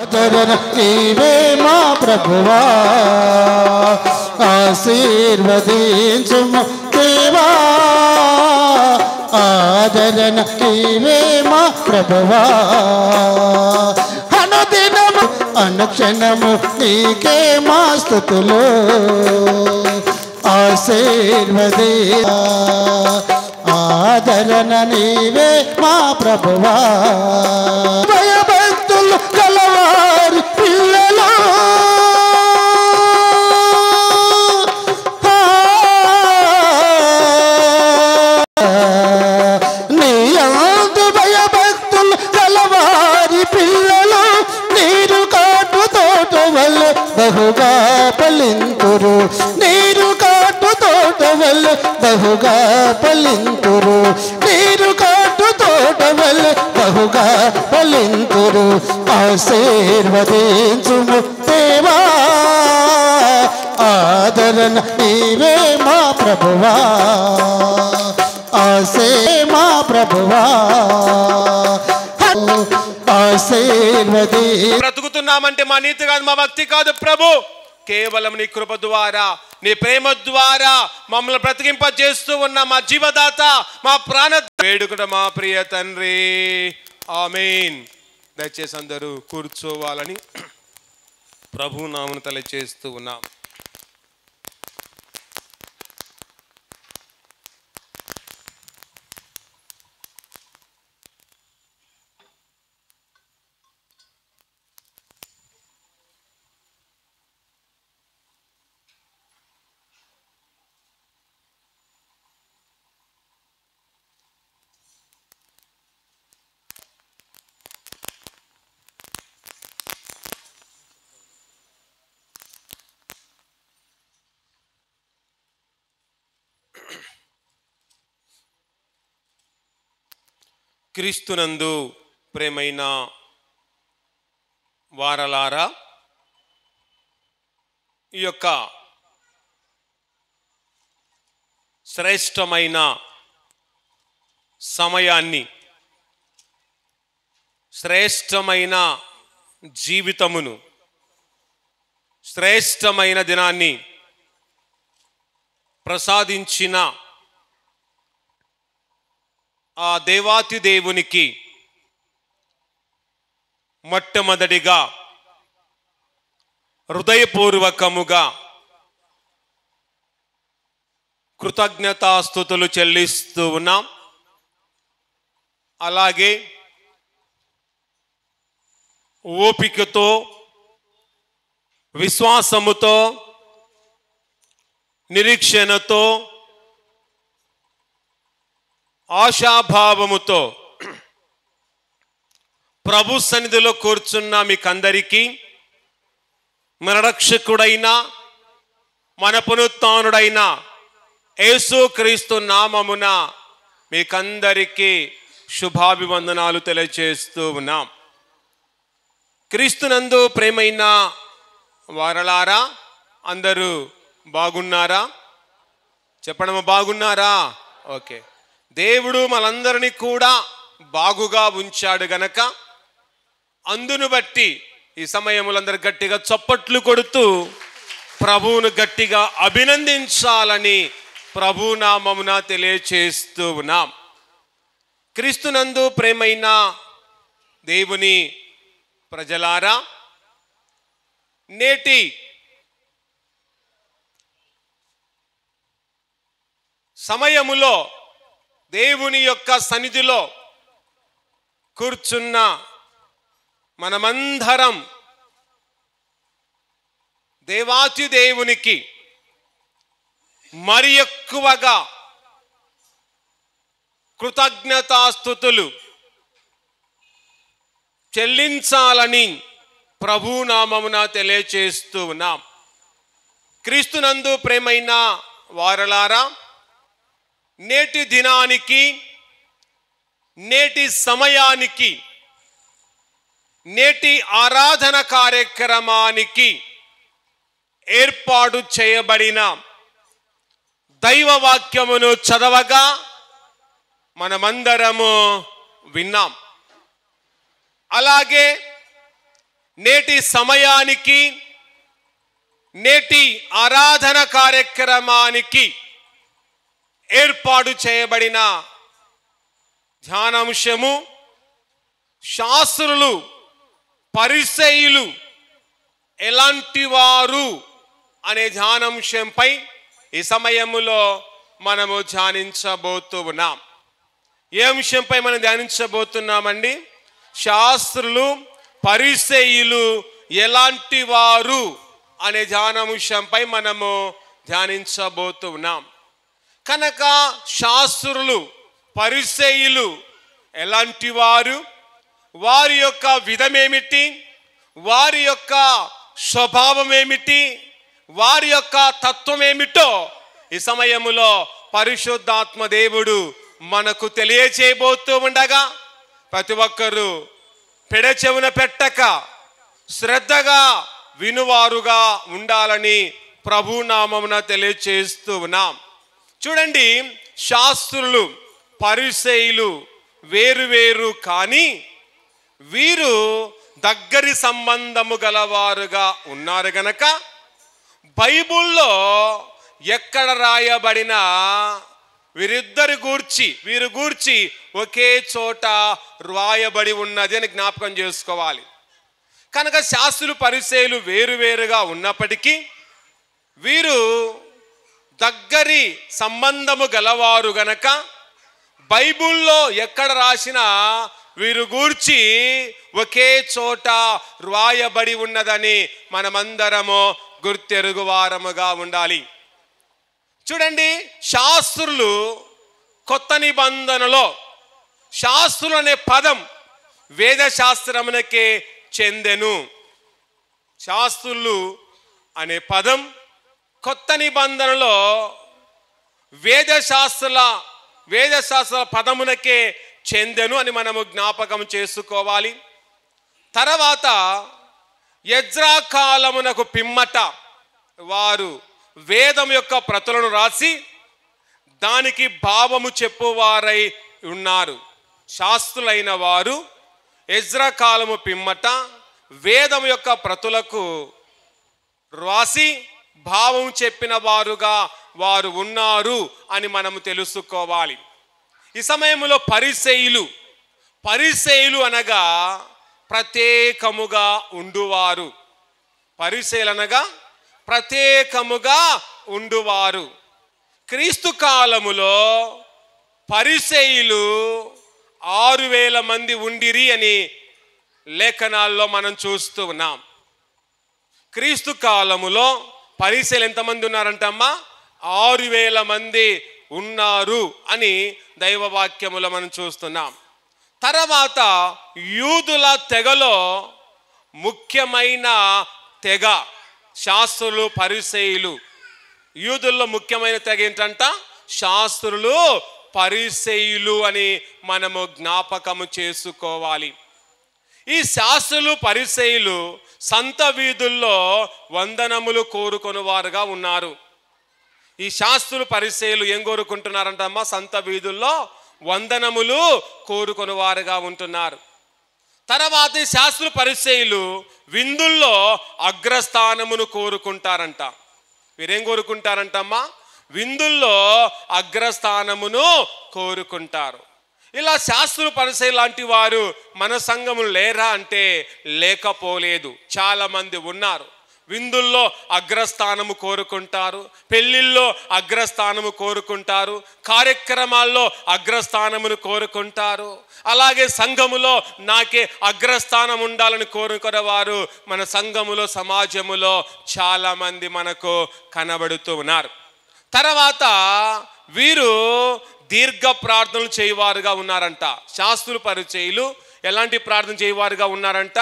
ఆదరణ నీవే మా ప్రభువా, ఆశీర్వదించుము దేవా. ఆదరణ నీవే మా ప్రభువా, అనుదినము అనుక్షణము నీకే మా స్తుతులు. ఆశీర్వది ఆదరణ నీవే మా ప్రభువా. భయభక్తులు గలవారి పిల్లలు నీ యందు భయభక్తులు గలవారి పిల్లలు నీరు కాటు తోట వల్ల బహుగా ఫలింతురు. నీరు కాటు తోట వల్ల బహుగా ఫలింతురు. నీరు కాటు తోట వల్ల బహుగా ఫలింతురు. ఆశీర్వదించుము దేవా, ఆదరణ నీవే మా ప్రభువా. ఆశే మా ప్రభువా, ఆశీర్వది. బ్రతుకుతున్నామంటే మా నీతి కాదు, మా భక్తి కాదు ప్రభు, కేవలం నీ కృప ద్వారా, నీ ప్రేమ ద్వారా మమ్మల్ని బ్రతికింప చేస్తూ ఉన్న మా జీవదాత, మా ప్రాణ వేడుకట మా ప్రియ తండ్రి. ఆమేన్. దయచేసి అందరూ కూర్చోవాలని ప్రభు నామమున తెలియజేస్తూ ఉన్నాం. క్రీస్తునందు ప్రేమైన వారలారా, ఈ యొక్క శ్రేష్టమైన సమయాన్ని, శ్రేష్టమైన జీవితమును, శ్రేష్టమైన దినాన్ని ప్రసాదించిన ఆ దేవాతి దేవునికి మొట్టమొదటిగా హృదయపూర్వకముగా కృతజ్ఞతాస్తుతులు చెల్లిస్తూ ఉన్నాం. అలాగే ఓపికతో, విశ్వాసముతో, నిరీక్షణతో, ఆశాభావముతో ప్రభు సన్నిధిలో కూర్చున్న మీకందరికీ మన రక్షకుడైన, మన పునరుత్థానుడైన యేసుక్రీస్తు నామమున మీకందరికీ శుభాభివందనాలు తెలియజేస్తూ ఉన్నాం. క్రీస్తునందు ప్రేమైన వారలారా, అందరూ బాగున్నారా? చెప్పడమా, బాగున్నారా? ఓకే. దేవుడు మనందరినీ కూడా బాగుగా ఉంచాడు గనక అందును బట్టి ఈ సమయంలో అందరు గట్టిగా చప్పట్లు కొడుతూ ప్రభువును గట్టిగా అభినందించాలని ప్రభు నామమున తెలియచేస్తూ ఉన్నాం. క్రీస్తునందు ప్రేమైన దేవుని ప్రజలారా, నేటి సమయములో దేవుని యొక్క సన్నిధిలో కూర్చున్న మనమందరం దేవాతి దేవునికి మరి ఎక్కువగా కృతజ్ఞతాస్తుతులు చెల్లించాలని ప్రభునామమున తెలియచేస్తూ ఉన్నాం. క్రీస్తునందు ప్రేమైన వారలారా, నేటి దినానికి, నేటి సమయానికి, నేటి ఆరాధన కార్యక్రమానికి ఏర్పాటు చేయబడిన దైవ వాక్యమును చదవగా మనమందరము విన్నాం. అలాగే నేటి సమయానికి, నేటి ఆరాధన కార్యక్రమానికి ఏర్పాటు చేయబడిన ధ్యానాంశము శాస్త్రులు పరిసయ్యులు ఎలాంటి వారు అనే ధ్యానాంశంపై ఈ సమయములో మనము ధ్యానించబోతూ ఉన్నాం. ఏ అంశంపై మనం ధ్యానించబోతున్నామండి? శాస్త్రులు పరిసయ్యులు ఎలాంటి వారు అనే ధ్యానాంశంపై మనము ధ్యానించబోతూ ఉన్నాం. కనుక శాస్త్రులు పరిసయ్యులు ఎలాంటి వారు, వారి యొక్క విధమేమిటి, వారి యొక్క స్వభావం ఏమిటి, వారి యొక్క తత్వం ఏమిటో ఈ సమయములో పరిశుద్ధాత్మ దేవుడు మనకు తెలియచేయబోతూ ఉండగా ప్రతి ఒక్కరూ పెడచెవున పెట్టక శ్రద్ధగా వినువారుగా ఉండాలని ప్రభునామమున తెలియచేస్తూ ఉన్నాం. చూడండి, శాస్త్రులు పరిసయ్యులు వేరు కానీ వీరు దగ్గరి సంబంధము గలవారుగా ఉన్నారు గనక బైబిల్లో ఎక్కడ రాయబడిన వీరు గూర్చి ఒకే చోట రాయబడి ఉన్నది అని జ్ఞాపకం చేసుకోవాలి. కనుక శాస్త్రులు పరిసయ్యులు వేరుగా ఉన్నప్పటికీ వీరు దగ్గరి సంబంధము గలవారు గనక బైబిల్లో ఎక్కడ రాసినా వీరు గూర్చి ఒకే చోట రాయబడి ఉన్నదని మనమందరము గుర్తెరుగువారముగా ఉండాలి. చూడండి, శాస్త్రులు కొత్త నిబంధనలో శాస్త్రులు అనే పదం వేద శాస్త్రమునకే చెందెను. శాస్త్రులు అనే పదం కొత్త నిబంధనలో వేదశాస్త్ర పదమునకే చెందెను అని మనము జ్ఞాపకం చేసుకోవాలి. తర్వాత ఎజ్రా కాలమునకు పిమ్మట వారు వేదం యొక్క ప్రతులను రాసి దానికి భావము చెప్పువారై ఉన్నారు. శాస్త్రులైన వారు ఎజ్రా కాలము పిమ్మట వేదం యొక్క ప్రతులకు రాసి భావం చెప్పిన వారుగా వారు ఉన్నారు అని మనము తెలుసుకోవాలి. ఈ సమయంలో పరిసయ్యులు అనగా ప్రత్యేకముగా ఉండువారు. పరిసయ్యులు అనగా ప్రత్యేకముగా ఉండువారు. క్రీస్తు కాలములో పరిసయ్యులు 6,000 మంది ఉండిరి అని లేఖనాల్లో మనం చూస్తూ ఉన్నాం. క్రీస్తు కాలములో పరిసయ్యులు ఎంతమంది ఉన్నారంటమ్మా? 6,000 మంది ఉన్నారు అని దైవవాక్యములో మనం చూస్తున్నాం. తర్వాత యూదుల తెగలో ముఖ్యమైన తెగ శాస్త్రులు పరిసయ్యులు. యూదుల్లో ముఖ్యమైన తెగ ఏంటంట? శాస్త్రులు పరిసయ్యులు అని మనము జ్ఞాపకము చేసుకోవాలి. ఈ శాస్త్రులు పరిసయ్యులు సంత వీధుల్లో వందనములు కోరుకొని వారుగా ఉన్నారు. ఈ శాస్త్రులు పరిసయ్యులు ఏం కోరుకుంటున్నారంటమ్మా? సంత వీధుల్లో వందనములు కోరుకొని వారుగా ఉంటున్నారు. తర్వాత ఈ శాస్త్రులు పరిసయ్యులు విందుల్లో అగ్రస్థానమును కోరుకుంటారంట. వీరేం కోరుకుంటారంటమ్మా? విందుల్లో అగ్రస్థానమును కోరుకుంటారు. ఇలా శాస్త్రులు పరిసయ్యులు లాంటి వారు మన సంఘములు లేరా అంటే లేకపోలేదు, చాలా మంది ఉన్నారు. విందుల్లో అగ్రస్థానము కోరుకుంటారు, పెళ్లిల్లో అగ్రస్థానము కోరుకుంటారు, కార్యక్రమాల్లో అగ్రస్థానమును కోరుకుంటారు. అలాగే సంఘములో నాకే అగ్రస్థానం ఉండాలని కోరుకునేవారు మన సంఘములో సమాజములో చాలా మంది మనకు కనబడుతూ ఉన్నారు. తర్వాత వీరు దీర్ఘ ప్రార్థనలు చేయవారుగా ఉన్నారంట. శాస్త్రులు పరిచయులు ఎలాంటి ప్రార్థన చేయవారుగా ఉన్నారంట?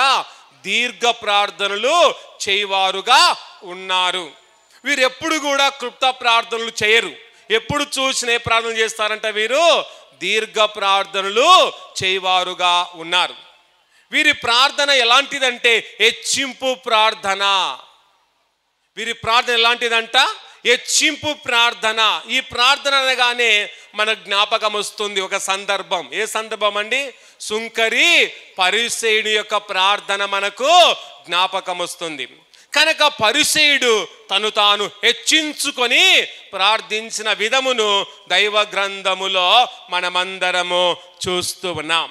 దీర్ఘ ప్రార్థనలు చేయవారుగా ఉన్నారు. వీరు ఎప్పుడు కూడా క్లుప్త ప్రార్థనలు చేయరు. ఎప్పుడు చూసిన ప్రార్థన చేస్తారంట? వీరు దీర్ఘ ప్రార్థనలు చేయవారుగా ఉన్నారు. వీరి ప్రార్థన ఎలాంటిదంటే హెచ్చింపు ప్రార్థన. వీరి ప్రార్థన ఎలాంటిదంట? హెచ్చింపు ప్రార్థన. ఈ ప్రార్థన అనగానే మన జ్ఞాపకం వస్తుంది ఒక సందర్భం. ఏ సందర్భం అండి? సుంకరి పరిసయ్యుని యొక్క ప్రార్థన మనకు జ్ఞాపకం వస్తుంది. కనుక పరిసయ్యుడు తను తాను హెచ్చించుకొని ప్రార్థించిన విధమును దైవ గ్రంథములో మనమందరము చూస్తూ ఉన్నాం.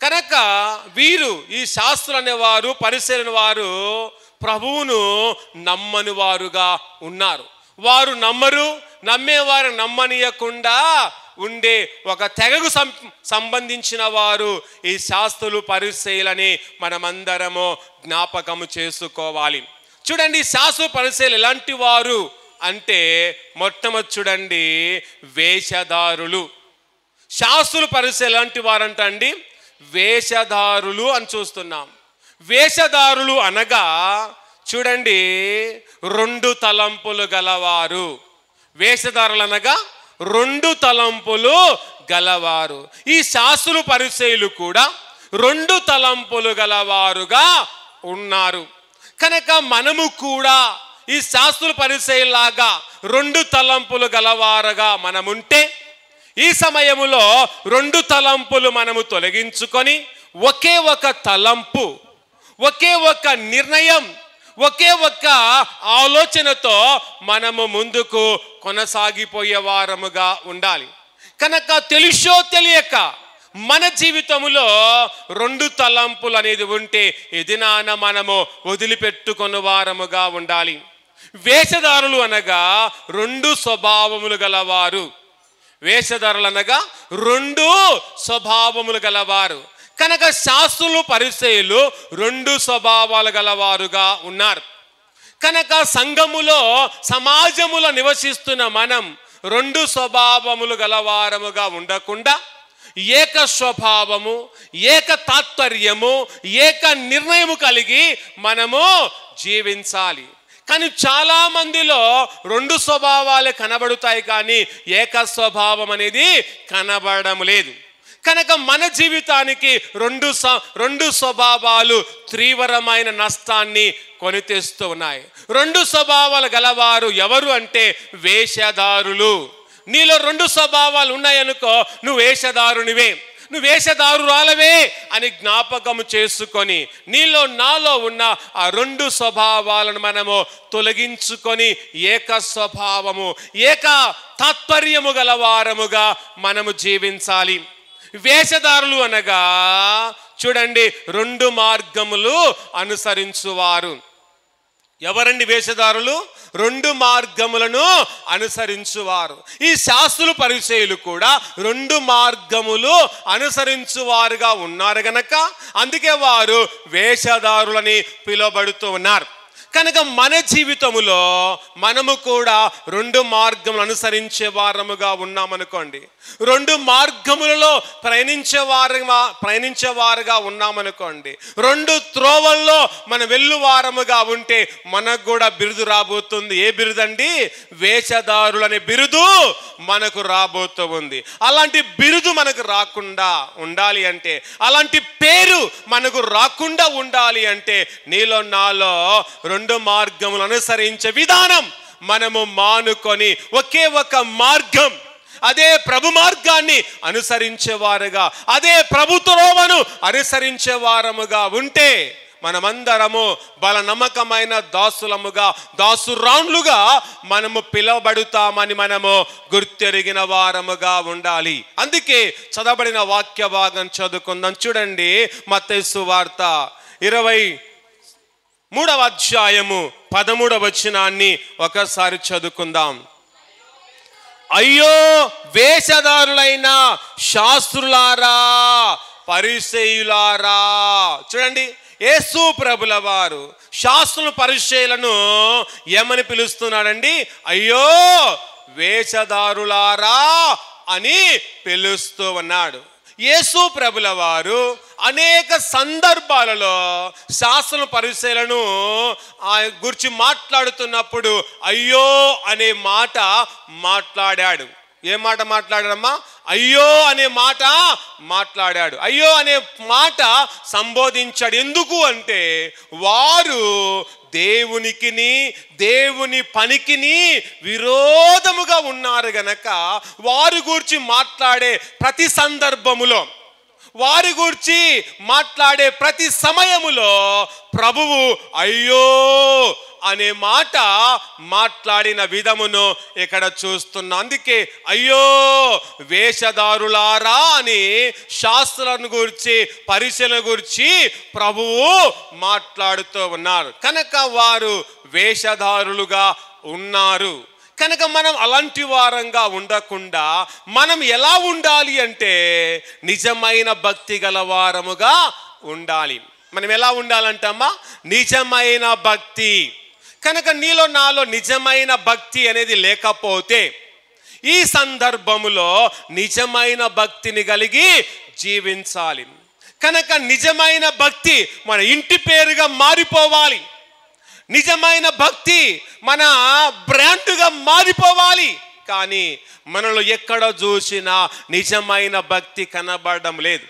కనుక వీరు, ఈ శాస్త్రులు అనేవారు, పరిసయ్యులు వారు ప్రభువును నమ్మని వారుగా ఉన్నారు. వారు నమ్మరు, నమ్మేవారు నమ్మనీయకుండా ఉండే ఒక తెగకు సంబంధించిన వారు ఈ శాస్త్రులు, పరిసయ్యులని మనమందరము జ్ఞాపకము చేసుకోవాలి. చూడండి, శాస్త్రులు, పరిసయ్యులు ఎలాంటి వారు అంటే మొట్టమొదటి చూడండి, వేషధారులు. శాస్త్రులు, పరిసయ్యులు ఎలాంటి వారు అంటే అండి వేషధారులు అని చూస్తున్నాం. వేషధారులు అనగా చూడండి, 2 తలంపులు గలవారు. వేషధారులు అనగా 2 తలంపులు గలవారు. ఈ శాస్త్రులు, పరిసయ్యులు కూడా 2 తలంపులు గలవారుగా ఉన్నారు. కనుక మనము కూడా ఈ శాస్త్రులు, పరిసయ్యులాగా 2 తలంపులు గలవారుగా మనముంటే, ఈ సమయములో 2 తలంపులు మనము తొలగించుకొని ఒకే ఒక తలంపు, ఒకే ఒక నిర్ణయం, ఒకే ఒక్క ఆలోచనతో మనము ముందుకు కొనసాగిపోయే వారముగా ఉండాలి. కనుక తెలుసో తెలియక మన జీవితంలో 2 తలంపులు అనేది ఉంటే ఎదినాన మనము వదిలిపెట్టుకున్న వారముగా ఉండాలి. వేషధారులు అనగా 2 స్వభావములు గలవారు. వేషధారులు అనగా 2 స్వభావములు గలవారు. కనుక శాస్త్రులు, పరిసయ్యులు 2 స్వభావాలు గలవారుగా ఉన్నారు. కనుక సంఘములో, సమాజములో నివసిస్తున్న మనం 2 స్వభావములు గలవారముగా ఉండకుండా ఏక స్వభావము, ఏక తాత్పర్యము, ఏక నిర్ణయము కలిగి మనము జీవించాలి. కానీ చాలా మందిలో 2 స్వభావాలే కనబడుతాయి, కానీ ఏక స్వభావం అనేది కనబడడం లేదు. కనుక మన జీవితానికి 2 స్వభావాలు తీవ్రమైన నష్టాన్ని కొని తెస్తూ ఉన్నాయి. 2 స్వభావాలు గలవారు ఎవరు అంటే వేషధారులు. నీలో 2 స్వభావాలు ఉన్నాయనుకో, నువ్వు వేషధారునివే, నువ్వు వేషధారురాలవే అని జ్ఞాపకము చేసుకొని నీలో, నాలో ఉన్న ఆ 2 స్వభావాలను మనము తొలగించుకొని ఏక స్వభావము, ఏక తాత్పర్యము గలవారముగా మనము జీవించాలి. వేషధారులు అనగా చూడండి 2 మార్గములు అనుసరించువారు. ఎవరండి వేషధారులు? 2 మార్గములను అనుసరించువారు. ఈ శాస్త్రులు, పరిసయ్యులు కూడా 2 మార్గములు అనుసరించువారుగా ఉన్నారు గనక అందుకే వారు వేషధారులని పిలువబడుతూ ఉన్నారు. కనుక మన జీవితములో మనము కూడా 2 మార్గములు అనుసరించే వారముగా ఉన్నామనుకోండి, 2 మార్గములలో ప్రయాణించేవారుగా ఉన్నామనుకోండి, 2 త్రోవల్లో మనం వెళ్ళువారముగా ఉంటే మనకు కూడా బిరుదు రాబోతుంది. ఏ బిరుదండి? వేషధారులు అనే బిరుదు మనకు రాబోతూ ఉంది. అలాంటి బిరుదు మనకు రాకుండా ఉండాలి అంటే, అలాంటి పేరు మనకు రాకుండా ఉండాలి అంటే నీలో, నాలో 2 మార్గములు అనుసరించే విధానం మనము మానుకొని ఒకే ఒక మార్గం, అదే ప్రభు మార్గాన్ని అనుసరించేవారుగా, అదే ప్రభు త్రోవను అనుసరించే వారముగా ఉంటే మనమందరము బల నమ్మకమైన దాసులముగా, దాసురాండ్లుగా మనము పిలువబడుతామని మనము గుర్తెరిగిన వారముగా ఉండాలి. అందుకే చదవబడిన వాక్య భాగం చదువుకుందాం. చూడండి, మత్తయి సువార్త 23వ అధ్యాయము 13వ వచనాన్ని ఒకసారి చదువుకుందాం. అయ్యో వేషధారులైన శాస్త్రులారా, పరిసయ్యులారా. చూడండి, యేసు ప్రభుల వారు శాస్త్రులు, పరిసయ్యులను ఏమని పిలుస్తున్నాడండి? అయ్యో వేషధారులారా అని పిలుస్తూ ఉన్నాడు. యేసు ప్రభుల వారు అనేక సందర్భాలలో శాస్త్రుల, పరిసయ్యులను గురించి మాట్లాడుతున్నప్పుడు అయ్యో అనే మాట మాట్లాడాడు. ఏ మాట మాట్లాడాడమ్మా? అయ్యో అనే మాట మాట్లాడాడు. అయ్యో అనే మాట సంబోధించాడు. ఎందుకు అంటే వారు దేవునికిని, దేవుని పనికిని విరోధముగా ఉన్నారు గనక వారు గురించి మాట్లాడే ప్రతి సందర్భములో, వారి గురించి మాట్లాడే ప్రతి సమయములో ప్రభువు అయ్యో అనే మాట మాట్లాడిన విధమును ఇక్కడ చూస్తున్నాం. అందుకే అయ్యో వేషధారులారా అని శాస్త్రాలను గురించి పరిశీలన గురించి ప్రభువు మాట్లాడుతూ ఉన్నారు. కనుక వారు వేషధారులుగా ఉన్నారు. కనుక మనం అలాంటి వారంగా ఉండకుండా మనం ఎలా ఉండాలి అంటే నిజమైన భక్తి గల వారముగా ఉండాలి. మనం ఎలా ఉండాలంటమ్మా? నిజమైన భక్తి. కనుక నీలో నాలో నిజమైన భక్తి అనేది లేకపోతే ఈ సందర్భములో నిజమైన భక్తిని కలిగి జీవించాలి. కనుక నిజమైన భక్తి మన ఇంటి పేరుగా మారిపోవాలి. నిజమైన భక్తి మన బ్రాండ్గా మారిపోవాలి. కానీ మనలో ఎక్కడ చూసినా నిజమైన భక్తి కనబడడం లేదు.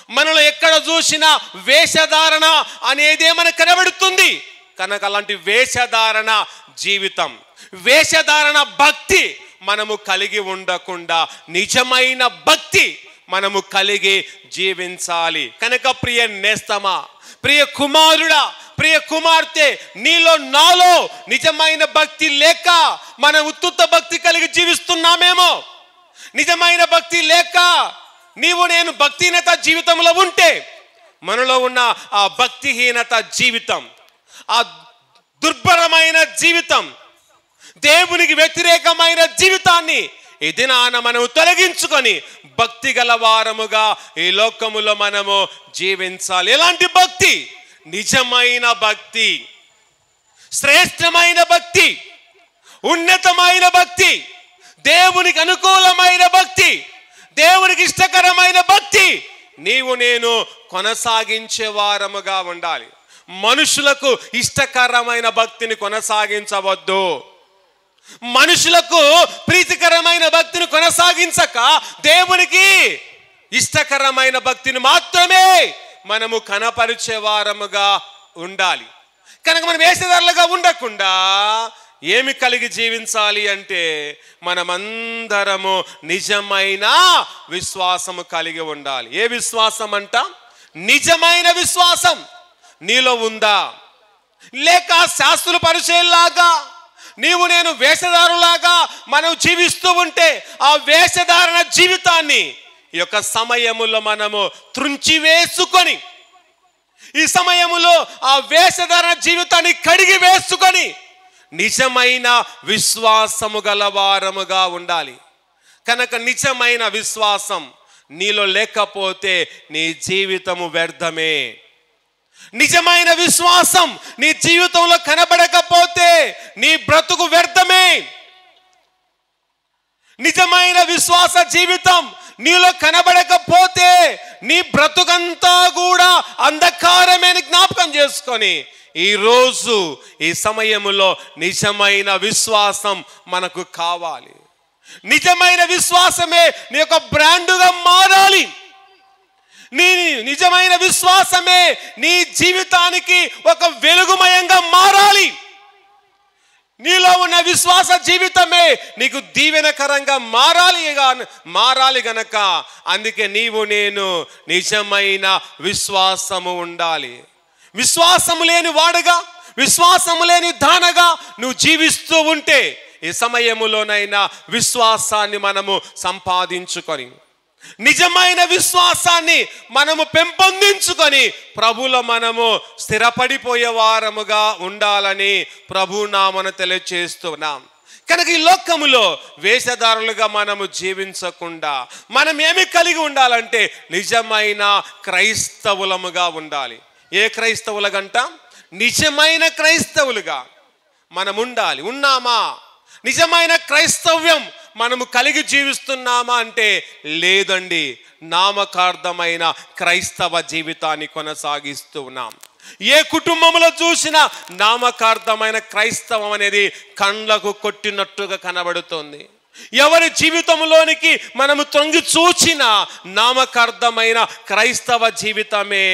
మనలో ఎక్కడ చూసినా వేషధారణ అనేదే మనకు కనబడుతుంది. కనుక అలాంటి వేషధారణ జీవితం, వేషధారణ భక్తి మనము కలిగి ఉండకుండా నిజమైన భక్తి మనము కలిగి జీవించాలి. కనుక ప్రియ నేస్తమా, ప్రియ కుమారుడా, ప్రియ కుమార్తె, నీలో నాలో నిజమైన భక్తి లేక మనం ఉత్తుత్త భక్తి కలిగి జీవిస్తున్నామేమో. నిజమైన భక్తి లేక నీవు నేను భక్తిహీనత జీవితంలో ఉంటే మనలో ఉన్న ఆ భక్తిహీనత జీవితం, ఆ దుర్భరమైన జీవితం, దేవునికి వ్యతిరేకమైన జీవితాన్ని ఈ దినాన మనము తొలగించుకొని భక్తి గల వారముగా ఈ లోకములో మనము జీవించాలి. ఎలాంటి భక్తి? నిజమైన భక్తి, శ్రేష్టమైన భక్తి, ఉన్నతమైన భక్తి, దేవునికి అనుకూలమైన భక్తి, దేవునికి ఇష్టకరమైన భక్తి నీవు నేను కొనసాగించే వారముగా ఉండాలి. మనుషులకు ఇష్టకరమైన భక్తిని కొనసాగించవద్దు. మనుషులకు ప్రీతికరమైన భక్తిని కొనసాగించక దేవునికి ఇష్టకరమైన భక్తిని మాత్రమే మనము కనపరిచే వారముగా ఉండాలి. కనుక మనం వేషధారులుగా ఉండకుండా ఏమి కలిగి జీవించాలి అంటే మనమందరము నిజమైన విశ్వాసము కలిగి ఉండాలి. ఏ విశ్వాసం అంట? నిజమైన విశ్వాసం నీలో ఉందా? లేక శాస్త్రుల పరిచయంలాగా నీవు నేను వేషధారులాగా మనం జీవిస్తూ ఉంటే ఆ వేషధారణ జీవితాన్ని ఈ యొక్క సమయములో మనము త్రుంచివేసుకొని, ఈ సమయములో ఆ వేషధారణ జీవితాన్ని కడిగి వేసుకొని నిజమైన విశ్వాసము గలవారముగా ఉండాలి. కనుక నిజమైన విశ్వాసం నీలో లేకపోతే నీ జీవితము వ్యర్థమే. నిజమైన విశ్వాసం నీ జీవితంలో కనబడకపోతే నీ బ్రతుకు వ్యర్థమే. నిజమైన విశ్వాస జీవితం నీలో కనబడకపోతే నీ బ్రతుకంతా కూడా అంధకారమే అని జ్ఞాపకం చేసుకొని ఈరోజు ఈ సమయములో నిజమైన విశ్వాసం మనకు కావాలి. నిజమైన విశ్వాసమే నీ యొక్క బ్రాండుగా మారాలి. నీ నిజమైన విశ్వాసమే నీ జీవితానికి ఒక వెలుగుమయంగా మారాలి. నీలో ఉన్న విశ్వాస జీవితమే నీకు దీవెనకరంగా మారాలి గనక అందుకే నీవు నేను నిజమైన విశ్వాసము ఉండాలి. విశ్వాసము లేని వాడుగా, విశ్వాసము లేని దానగా నువ్వు జీవిస్తూ ఉంటే ఈ సమయములోనైనా విశ్వాసాన్ని మనము సంపాదించుకొని, నిజమైన విశ్వాసాన్ని మనము పెంపొందించుకొని ప్రభులో మనము స్థిరపడిపోయే వారముగా ఉండాలని ప్రభునామమున తెలియజేస్తున్నాం. కనుక ఈ లోకములో వేషధారులుగా మనము జీవించకుండా మనం ఏమి కలిగి ఉండాలంటే నిజమైన క్రైస్తవులముగా ఉండాలి. ఏ క్రైస్తవులగంట? నిజమైన క్రైస్తవులుగా మనం ఉండాలి. ఉన్నామా? నిజమైన క్రైస్తవ్యం మనము కలిగి జీవిస్తున్నామా అంటే లేదండి, నామకార్థమైన క్రైస్తవ జీవితాన్ని కొనసాగిస్తూ ఉన్నాం. ఏ కుటుంబంలో చూసినా నామకార్థమైన క్రైస్తవం అనేది కళ్ళకు కొట్టినట్టుగా కనబడుతుంది. ఎవరి జీవితంలోనికి మనము తొంగి చూచిన నామకార్థమైన క్రైస్తవ జీవితమే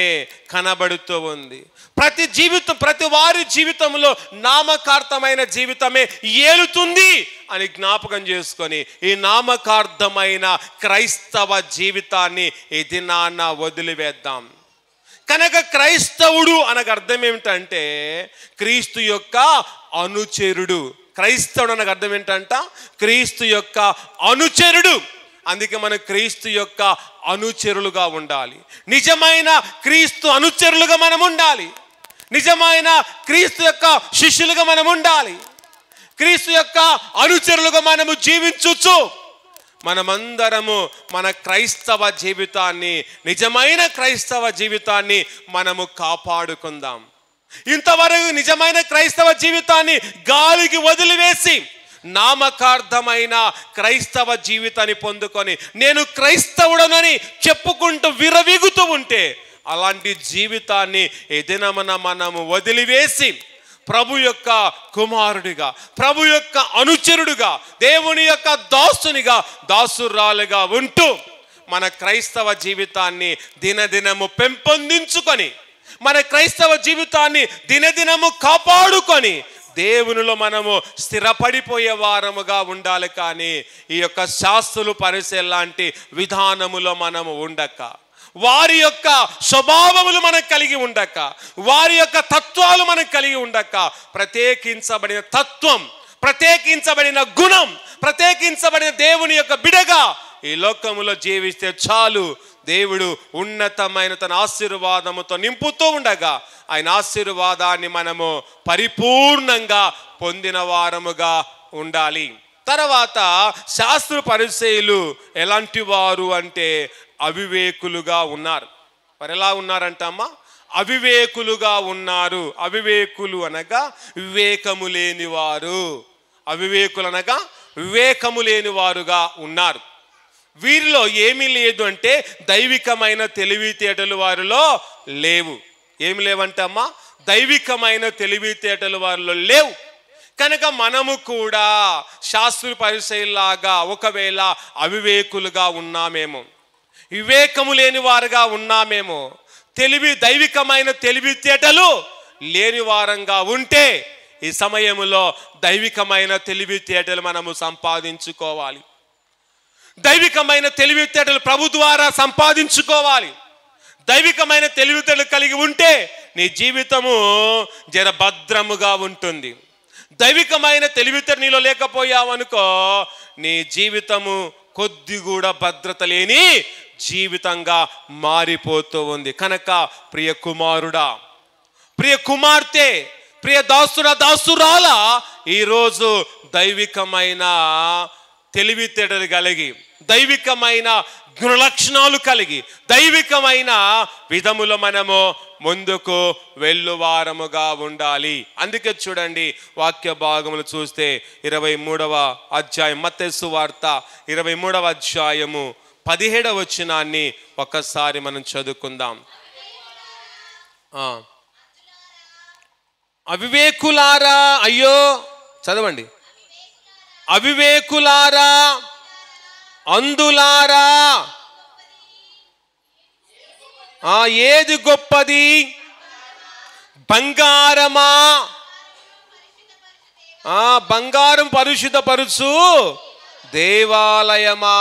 కనబడుతూ ఉంది. ప్రతి వారి జీవితంలో నామకార్థమైన జీవితమే ఏలుతుంది అని జ్ఞాపకం చేసుకొని ఈ నామకార్థమైన క్రైస్తవ జీవితాన్ని ఈ దినాన వదిలివేద్దాం. కనుక క్రైస్తవుడు అనగా అర్థం ఏమిటంటే క్రీస్తు యొక్క అనుచరుడు. క్రైస్తవుడు అనగా అర్థం ఏంటంట? క్రీస్తు యొక్క అనుచరుడు. అందుకే మనం క్రీస్తు యొక్క అనుచరులుగా ఉండాలి. నిజమైన క్రీస్తు అనుచరులుగా మనం ఉండాలి. నిజమైన క్రీస్తు యొక్క శిష్యులుగా మనం ఉండాలి. క్రీస్తు యొక్క అనుచరులుగా మనము జీవించుచు మనమందరము మన క్రైస్తవ జీవితాన్ని, నిజమైన క్రైస్తవ జీవితాన్ని మనము కాపాడుకుందాం. ఇంతవరకు నిజమైన క్రైస్తవ జీవితాన్ని గాలికి వదిలివేసి నామకార్థమైన క్రైస్తవ జీవితాన్ని పొందుకొని నేను క్రైస్తవుడనని చెప్పుకుంటూ విరవీగుతూ ఉంటే అలాంటి జీవితాన్ని ఏదైనా మనము వదిలివేసి ప్రభు యొక్క కుమారుడిగా, ప్రభు యొక్క అనుచరుడుగా, దేవుని యొక్క దాసునిగా, దాసురాలుగా ఉంటూ మన క్రైస్తవ జీవితాన్ని దినదినము పెంపొందించుకొని, మన క్రైస్తవ జీవితాన్ని దినదినము కాపాడుకొని దేవునిలో మనము స్థిరపడిపోయే వారముగా ఉండాలి. కానీ ఈ యొక్క శాస్త్రులు పరిచయం లాంటి విధానములో మనము ఉండక, వారి యొక్క స్వభావములు మనకు కలిగి ఉండక, వారి యొక్క తత్వాలు మనకు కలిగి ఉండక, ప్రత్యేకించబడిన తత్వం, ప్రత్యేకించబడిన గుణం, ప్రత్యేకించబడిన దేవుని యొక్క బిడగా ఈ లోకములో జీవిస్తే చాలు. దేవుడు ఉన్నతమైన తన ఆశీర్వాదముతో నింపుతూ ఉండగా ఆయన ఆశీర్వాదాన్ని మనము పరిపూర్ణంగా పొందిన వారముగా ఉండాలి. తర్వాత శాస్త్ర పరిచయులు ఎలాంటి వారు అంటే అవివేకులుగా ఉన్నారు. మరి ఎలా ఉన్నారంటమ్మా? అవివేకులుగా ఉన్నారు. అవివేకులు అనగా వివేకము లేని వారు. అవివేకులు అనగా వివేకము లేని వారుగా ఉన్నారు. వీరిలో ఏమీ లేదు అంటే దైవికమైన తెలివితేటలు వారిలో లేవు. ఏమి లేవంటమ్మా? దైవికమైన తెలివితేటలు వారిలో లేవు. కనుక మనము కూడా శాస్త్ర పరిచయులాగా ఒకవేళ అవివేకులుగా ఉన్నామేమో, వివేకము లేని వారుగా ఉన్నామేమో, దైవికమైన తెలివితేటలు లేని వారంగా ఉంటే ఈ సమయంలో దైవికమైన తెలివితేటలు మనము సంపాదించుకోవాలి. దైవికమైన తెలివితేటలు ప్రభు ద్వారా సంపాదించుకోవాలి. దైవికమైన తెలివితేటలు కలిగి ఉంటే నీ జీవితము జర భద్రముగా ఉంటుంది. దైవికమైన తెలివితేటలు నీలో లేకపోయావనుకో నీ జీవితము కొద్ది కూడా భద్రత లేని జీవితంగా మారిపోతూ ఉంది. కనుక ప్రియ కుమారుడా, ప్రియ కుమార్తె, ప్రియ దాసురా, దాసురాల ఈరోజు దైవికమైన తెలివితేటలు కలిగి, దైవికమైన గుణలక్షణాలు కలిగి, దైవికమైన విధములో మనము ముందుకు వెళ్ళువారముగా ఉండాలి. అందుకే చూడండి వాక్య భాగములు చూస్తే 23వ అధ్యాయం, మత్తయి సువార్త 23వ అధ్యాయము 17వ వచనాన్ని ఒక్కసారి మనం చదువుకుందాం. అవివేకులారా, అయ్యో చదవండి. అవివేకులారా, అందులారా, ఏది గొప్పది? బంగారమా? బంగారం పరిశుద్ధపరుచు దేవాలయమా?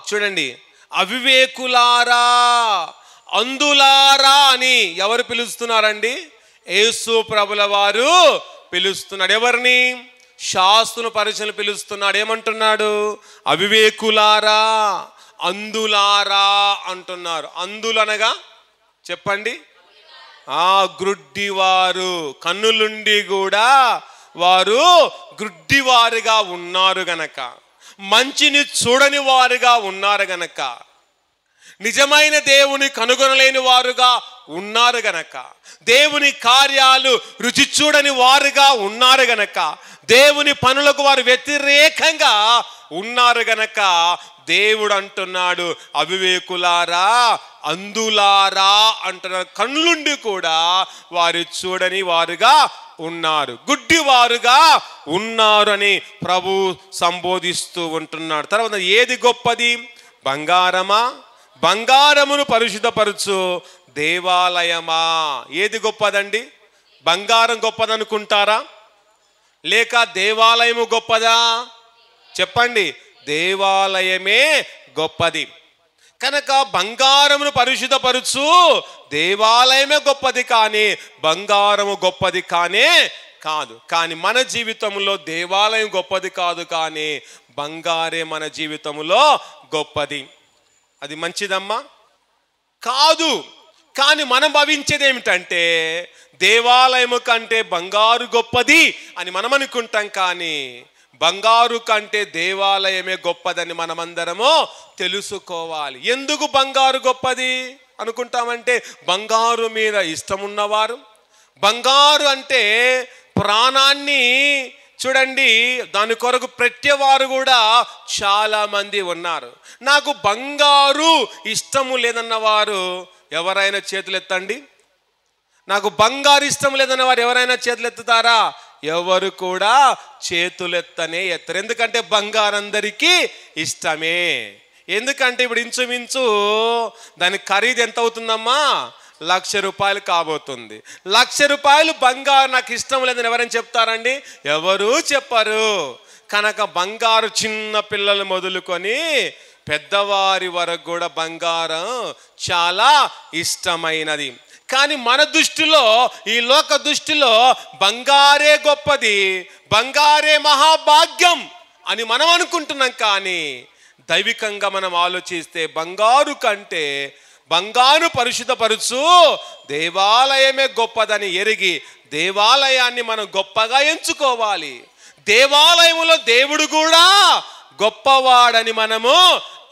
చూడండి, అవివేకులారా, అందులారా అని ఎవరు పిలుస్తున్నారండి? యేసు ప్రభుల వారు పిలుస్తున్నాడు. ఎవరిని? శాస్త్రుల పరిచయం పిలుస్తున్నాడు. ఏమంటున్నాడు? అవివేకులారా, అందులారా అంటున్నారు. అందులనగా చెప్పండి. గ్రుడ్డివారు, కన్నులుండి కూడా వారు గ్రుడ్డివారుగా ఉన్నారు గనక, మంచిని చూడని వారుగా ఉన్నారు గనక, నిజమైన దేవుని కనుగొనలేని వారుగా ఉన్నారు గనక, దేవుని కార్యాలు రుచి చూడని వారుగా ఉన్నారు గనక, దేవుని పనులకు వారు వ్యతిరేకంగా ఉన్నారు గనక దేవుడు అంటున్నాడు, అవివేకులారా, అంధులారా అంటున్నారు. కళ్ళుండి కూడా వారు చూడని వారుగా ఉన్నారు, గుడ్డివారుగా ఉన్నారు అని ప్రభు సంబోధిస్తూ ఉంటున్నాడు. తర్వాత ఏది గొప్పది? బంగారమా? బంగారమును పరిశుద్ధపరచు దేవాలయమా? ఏది గొప్పదండి? బంగారం గొప్పదనుకుంటారా, లేక దేవాలయము గొప్పదా? చెప్పండి. దేవాలయమే గొప్పది. కనుక బంగారమును పరిశుద్ధపరచు దేవాలయమే గొప్పది, కానీ బంగారము గొప్పది కానే కాదు. కానీ మన జీవితంలో దేవాలయం గొప్పది కాదు, కానీ బంగారే మన జీవితంలో గొప్పది. అది మంచిదమ్మా? కాదు. కానీ మనం భావించేది ఏమిటంటే దేవాలయము కంటే బంగారు గొప్పది అని మనం అనుకుంటాం, కానీ బంగారు కంటే దేవాలయమే గొప్పదని మనమందరము తెలుసుకోవాలి. ఎందుకు బంగారు గొప్పది అనుకుంటామంటే, బంగారు మీద ఇష్టం ఉన్నవారు, బంగారు అంటే ప్రాణాన్ని చూడండి దాని కొరకు పెట్టేవారు కూడా చాలా మంది ఉన్నారు. నాకు బంగారు ఇష్టము లేదన్న వారు ఎవరైనా చేతులు ఎత్తండి. నాకు బంగారు ఇష్టం లేదన్న వారు ఎవరైనా చేతులు ఎత్తుతారా? ఎవరు కూడా చేతులెత్తనే ఎత్తరు. ఎందుకంటే బంగారు అందరికీ ఇష్టమే. ఎందుకంటే ఇప్పుడు ఇంచుమించు దాని ఖరీదు ఎంత అవుతుందమ్మా? 1,00,000 రూపాయలు కాబోతుంది. 1,00,000 రూపాయలు బంగారు నాకు ఇష్టం లేదని ఎవరైనా చెప్తారండి? ఎవరు చెప్పరు. కనుక బంగారు చిన్న పిల్లలు మొదలుకొని పెద్దవారి వరకు కూడా బంగారం చాలా ఇష్టమైనది. కానీ మన దృష్టిలో, ఈ లోక దృష్టిలో బంగారే గొప్పది, బంగారే మహాభాగ్యం అని మనం అనుకుంటున్నాం. కానీ దైవికంగా మనం ఆలోచిస్తే బంగారు కంటే బంగారు పరిశుద్ధపరచు దేవాలయమే గొప్పదని ఎరిగి దేవాలయాన్ని మనం గొప్పగా ఎంచుకోవాలి. దేవాలయంలో దేవుడు కూడా గొప్పవాడని మనము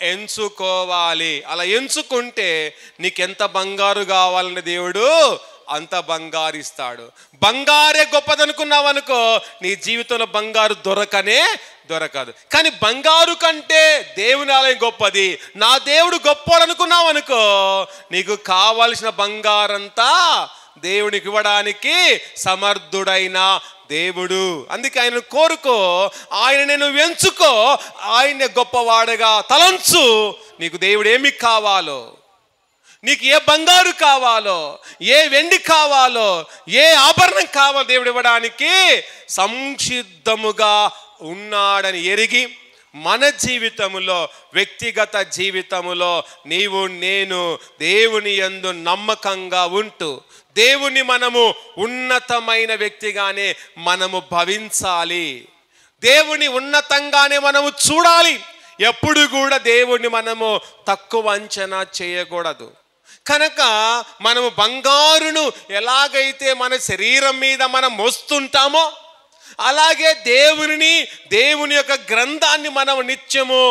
ఎంచుకోవాలి. అలా ఎంచుకుంటే నీకెంత బంగారు కావాలని దేవుడు అంత బంగారు ఇస్తాడు. బంగారే గొప్పదనుకున్నావు అనుకో, నీ జీవితంలో బంగారు దొరకదు. కానీ బంగారు కంటే దేవుని ఆలయం గొప్పది, నా దేవుడు గొప్పవాడు అనుకున్నావు అనుకో, నీకు కావలసిన బంగారంతా దేవునికి ఇవ్వడానికి సమర్థుడైన దేవుడు. అందుకే ఆయన కోరుకో, ఆయన నేను ఎంచుకో, ఆయనే గొప్పవాడుగా తలంచు. నీకు దేవుడు ఏమి కావాలో, నీకు ఏ బంగారు కావాలో, ఏ వెండి కావాలో, ఏ ఆభరణం కావాలో దేవుడు ఇవ్వడానికి సంసిద్ధముగా ఉన్నాడని ఎరిగి మన జీవితములో, వ్యక్తిగత జీవితములో నీవు నేను దేవుని యందు నమ్మకంగా ఉంటూ దేవుని మనము ఉన్నతమైన వ్యక్తిగానే మనము భావించాలి. దేవుని ఉన్నతంగానే మనము చూడాలి. ఎప్పుడు కూడా దేవుణ్ణి మనము తక్కువ అంచనా చేయకూడదు. కనుక మనము బంగారును ఎలాగైతే మన శరీరం మీద మనం మోస్తుంటామో, అలాగే దేవుని యొక్క గ్రంథాన్ని మనం నిత్యము